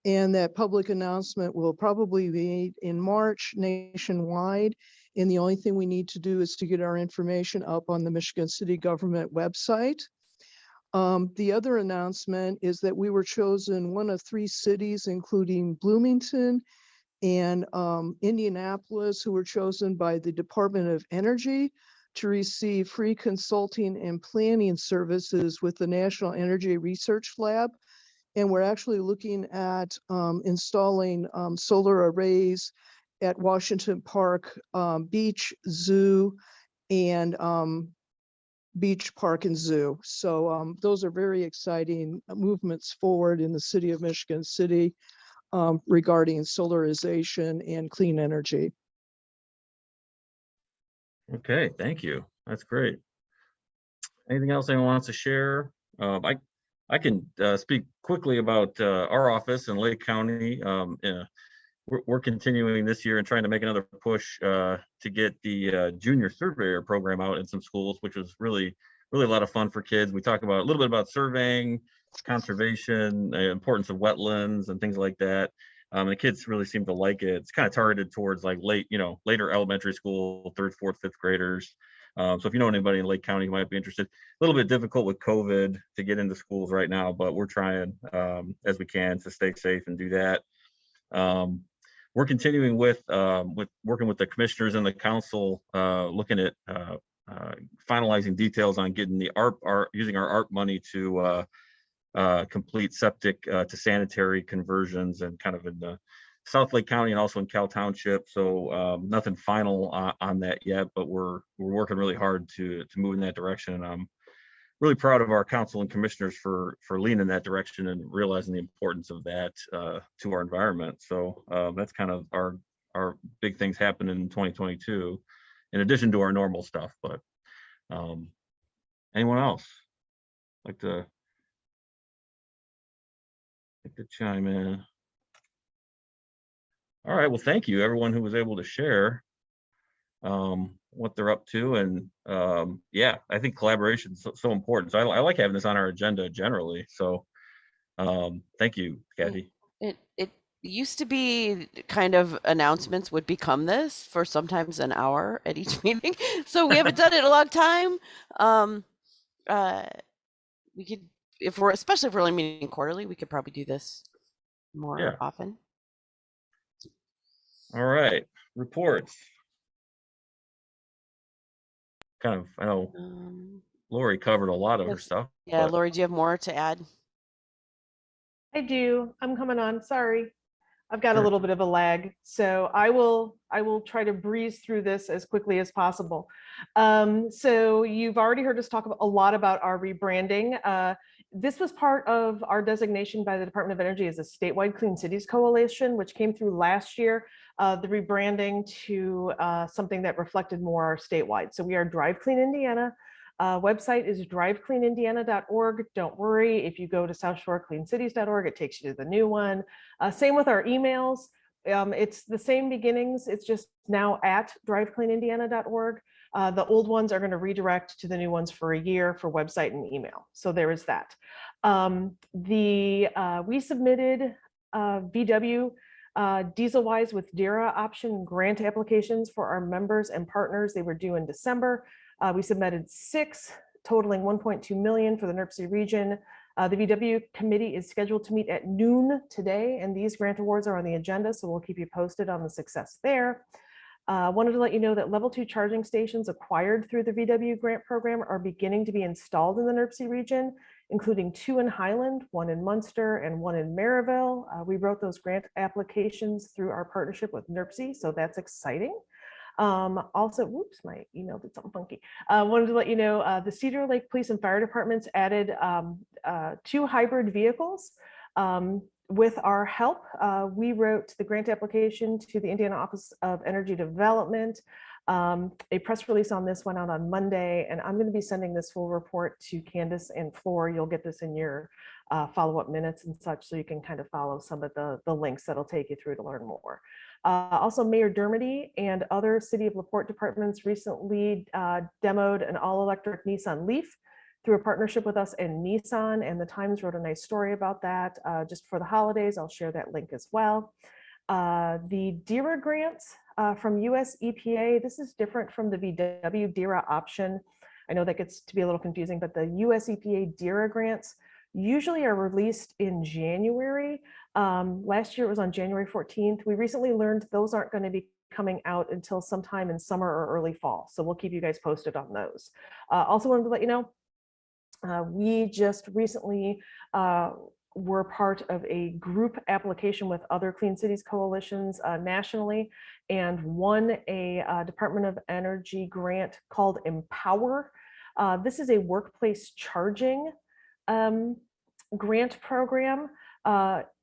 and that public announcement will probably be in March nationwide. And the only thing we need to do is to get our information up on the Michigan City government website. The other announcement is that we were chosen one of 3 cities, including Bloomington and Indianapolis, who were chosen by the Department of Energy to receive free consulting and planning services with the National Energy Research Lab. And we're actually looking at installing solar arrays at Washington Park Beach Zoo and Beach Park and Zoo. So those are very exciting movements forward in the city of Michigan City regarding solarization and clean energy. Okay, thank you. That's great. Anything else anyone wants to share? I can speak quickly about our office in Lake County. We're continuing this year and trying to make another push to get the junior surveyor program out in some schools, which was really a lot of fun for kids. We talk about a little bit about surveying, conservation, the importance of wetlands and things like that. And the kids really seem to like it. It's kind of targeted towards like later elementary school, 3rd, 4th, 5th graders. So if you know anybody in Lake County who might be interested, a little bit difficult with COVID to get into schools right now, but we're trying as we can to stay safe and do that. We're continuing with working with the commissioners and the council, looking at finalizing details on getting the using our ARP money to complete septic to sanitary conversions, and kind of in the South Lake County and also in Cal Township. So nothing final on that yet, but we're working really hard to move in that direction. And I'm really proud of our council and commissioners for leaning in that direction and realizing the importance of that to our environment. So that's kind of our big things happening in 2022, in addition to our normal stuff. But anyone else like to chime in? All right, well, thank you everyone who was able to share what they're up to. And yeah, I think collaboration is so important. So I like having this on our agenda generally. So thank you, Kathy. It used to be kind of announcements would become this for sometimes an hour at each meeting. So we haven't done it in a long time. We could, especially if we're only meeting quarterly, we could probably do this more often. All right, reports. Kind of, I know Lori covered a lot of her stuff. Yeah, Lori, do you have more to add? I do. I'm coming on. Sorry. I've got a little bit of a lag, so I will try to breeze through this as quickly as possible. So you've already heard us talk a lot about our rebranding. This was part of our designation by the Department of Energy as a statewide Clean Cities Coalition, which came through last year, the rebranding to something that reflected more our statewide. So we are Drive Clean Indiana. Website is drivecleanindiana.org. Don't worry, if you go to southshorecleancities.org, it takes you to the new one. Same with our emails. It's the same beginnings. It's just now at drivecleanindiana.org. The old ones are going to redirect to the new ones for a year for website and email. So there is that. We submitted VW diesel-wise with DERA option grant applications for our members and partners. They were due in December. We submitted 6, totaling 1.2 million for the NERC region. The VW committee is scheduled to meet at noon today, and these grant awards are on the agenda, so we'll keep you posted on the success there. Wanted to let you know that level 2 charging stations acquired through the VW grant program are beginning to be installed in the NERC region, including 2 in Highland, 1 in Munster, and 1 in Maryville. We wrote those grant applications through our partnership with NERC, so that's exciting. Also, whoops, my email did something funky. Wanted to let you know the Cedar Lake Police and Fire Departments added 2 hybrid vehicles. With our help, we wrote the grant application to the Indiana Office of Energy Development. A press release on this went out on Monday, and I'm going to be sending this full report to Candace and Floor. You'll get this in your follow-up minutes and such, so you can kind of follow some of the links that'll take you through to learn more. Also, Mayor Dermody and other City of LaPorte departments recently demoed an all-electric Nissan Leaf through a partnership with us and Nissan, and the Times wrote a nice story about that just for the holidays. I'll share that link as well. The DERA grants from US EPA, this is different from the VW DERA option. I know that gets to be a little confusing, but the US EPA DERA grants usually are released in January. Last year it was on January 14th. We recently learned those aren't going to be coming out until sometime in summer or early fall. So we'll keep you guys posted on those. Also wanted to let you know, we just recently were part of a group application with other Clean Cities coalitions nationally, and won a Department of Energy grant called Empower. This is a workplace charging grant program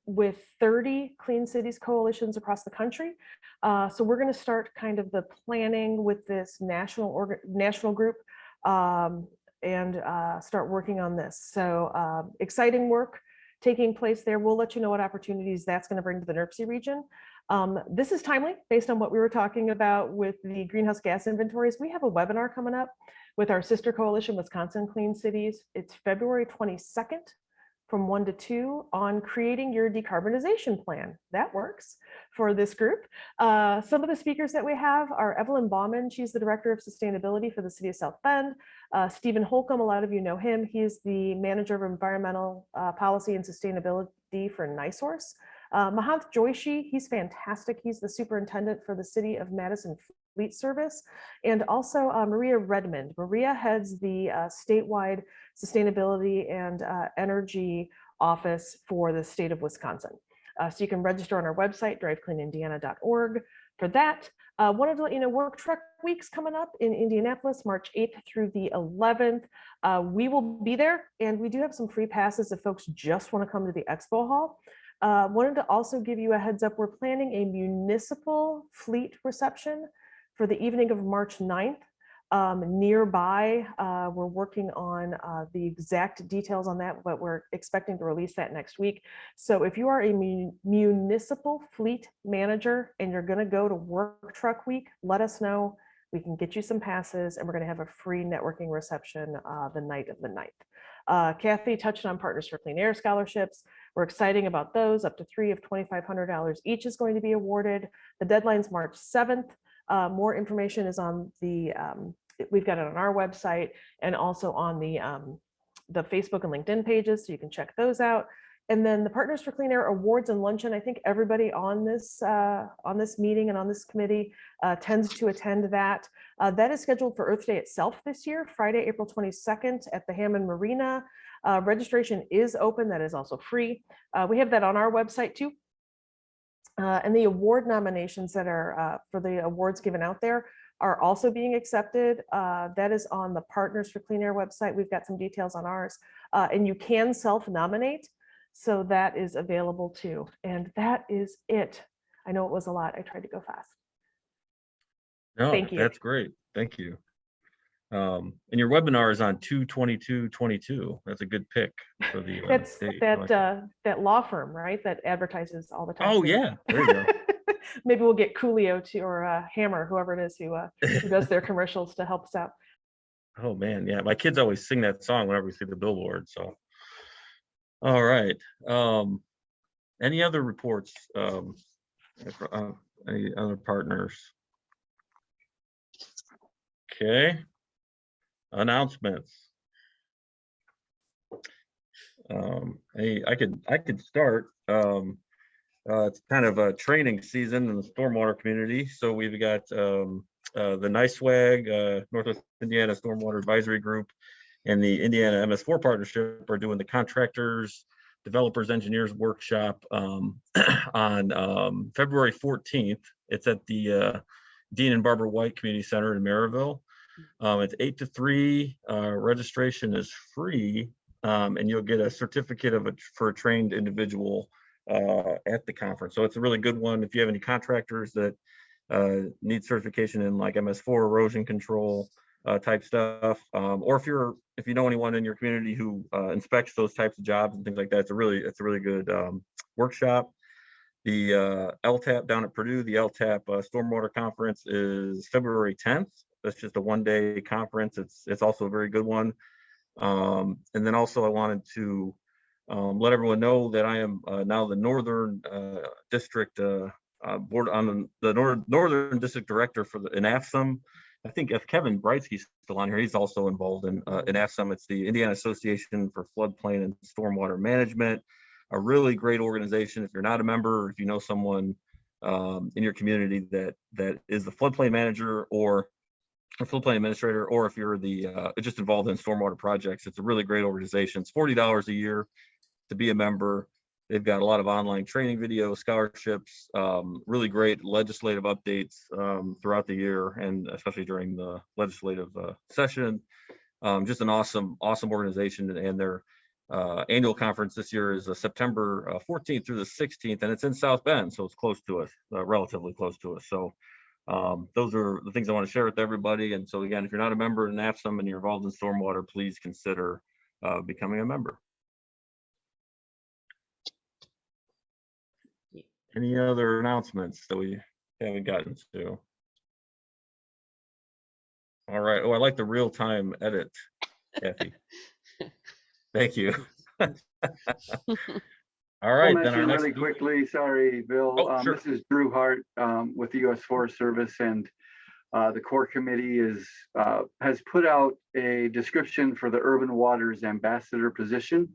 with 30 Clean Cities coalitions across the country. So we're going to start kind of the planning with this national group and start working on this. So exciting work taking place there. We'll let you know what opportunities that's going to bring to the NERC region. This is timely based on what we were talking about with the greenhouse gas inventories. We have a webinar coming up with our sister coalition, Wisconsin Clean Cities. It's February 22nd from 1 to 2 on creating your decarbonization plan. That works for this group. Some of the speakers that we have are Evelyn Baumann. She's the Director of Sustainability for the City of South Bend. Stephen Holcomb, a lot of you know him. He's the Manager of Environmental Policy and Sustainability for NiSource. Mahant Joishi, he's fantastic. He's the Superintendent for the City of Madison Fleet Service. And also Maria Redmond. Maria heads the statewide sustainability and energy office for the state of Wisconsin. So you can register on our website, drivecleanindiana.org for that. Wanted to let you know Work Truck Week's coming up in Indianapolis, March 8th through the 11th. We will be there, and we do have some free passes if folks just want to come to the expo hall. Wanted to also give you a heads up. We're planning a municipal fleet reception for the evening of March 9th. Nearby, we're working on the exact details on that, but we're expecting to release that next week. So if you are a municipal fleet manager and you're going to go to Work Truck Week, let us know. We can get you some passes, and we're going to have a free networking reception the night of the 9th. Kathy touched on Partners for Clean Air scholarships. We're excited about those. Up to 3 of $2,500 each is going to be awarded. The deadline's March 7th. More information is on the, we've got it on our website and also on the Facebook and LinkedIn pages, so you can check those out. And then the Partners for Clean Air Awards and Luncheon. I think everybody on this meeting and on this committee tends to attend that. That is scheduled for Earth Day itself this year, Friday, April 22nd at the Hammond Marina. Registration is open. That is also free. We have that on our website too. And the award nominations that are for the awards given out there are also being accepted. That is on the Partners for Clean Air website. We've got some details on ours, and you can self-nominate. So that is available too. And that is it. I know it was a lot. I tried to go fast. No, Thank you. that's great. Thank you. And your webinar is on 2/22/22. That's a good pick for the That's date. I like that. that law firm, right? That advertises all the time. Oh too. yeah, there you go. Maybe we'll get Coolio to, or Hammer, whoever it is who does their commercials to help us out. Oh man, yeah, my kids always sing that song whenever we see the billboard. So, all right. Any other reports? Any other partners? Okay. Announcements. I could start. It's kind of a training season in the stormwater community. So we've got the NISWAG, Northwest Indiana Stormwater Advisory Group, and the Indiana MS4 Partnership are doing the contractors, developers, engineers workshop on February 14th. It's at the Dean and Barbara White Community Center in Maryville. It's 8 to 3. Registration is free, and you'll get a certificate for a trained individual at the conference. So it's a really good one. If you have any contractors that need certification in like MS4 erosion control type stuff, or if you know anyone in your community who inspects those types of jobs and things like that, it's a really good workshop. The LTAP down at Purdue, the LTAP Stormwater Conference is February 10th. That's just a one-day conference. It's also a very good one. And then also I wanted to let everyone know that I am now the Northern District board on the Northern District Director for the NAFSM. I think if Kevin Brightsky's still on here, he's also involved in NAFSM. It's the Indiana Association for Floodplain and Stormwater Management, a really great organization. If you're not a member, or if you know someone in your community that is the floodplain manager or a floodplain administrator, or if you're just involved in stormwater projects, it's a really great organization. It's $40 a year to be a member. They've got a lot of online training videos, scholarships, really great legislative updates throughout the year, and especially during the legislative session. Just an awesome organization, and their annual conference this year is September 14th through the 16th, and it's in South Bend, so it's close to us, relatively close to us. So those are the things I want to share with everybody. And so again, if you're not a member in NAFSM and you're involved in stormwater, please consider becoming a member. Any other announcements that we haven't gotten to? All right. Oh, I like the real-time edit, Kathy. Thank you. All right, I'll then our mention next really quickly, sorry, Bill. Oh, sure. This is Drew Hart with the U.S. Forest Service, and the core committee has put out a description for the Urban Waters Ambassador position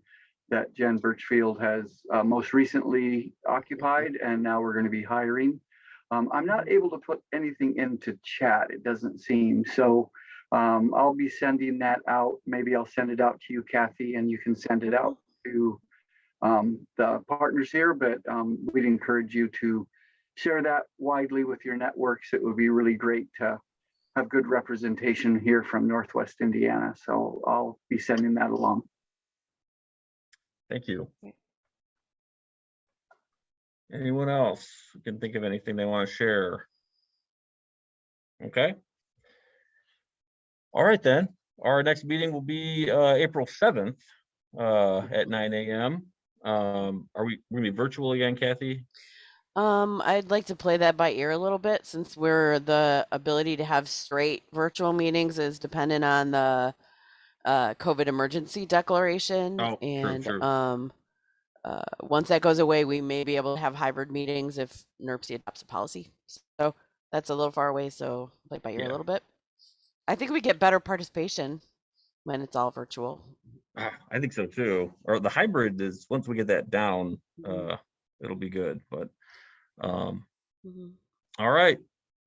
that Jen Birchfield has most recently occupied, and now we're going to be hiring. I'm not able to put anything into chat, it doesn't seem. So I'll be sending that out. Maybe I'll send it out to you, Kathy, and you can send it out to the partners here, but we'd encourage you to share that widely with your networks. It would be really great to have good representation here from Northwest Indiana. So I'll be sending that along. Thank you. Anyone else who can think of anything they want to share? Okay. All right, then. Our next meeting will be April 7th at 9 a.m. Are we going to be virtual again, Kathy? I'd like to play that by ear a little bit, since the ability to have straight virtual meetings is dependent on the COVID emergency declaration. Oh, and true. Once that goes away, we may be able to have hybrid meetings if NERC adopts a policy. So that's a little far away, so play by ear a little bit. I think we get better participation when it's all virtual. I think so too. Or the hybrid is, once we get that down, it'll be good. But all right.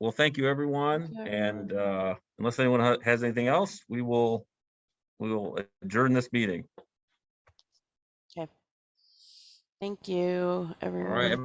Well, thank you, everyone. And unless anyone has anything else, we will adjourn this meeting. Okay. Thank you, everyone. All right.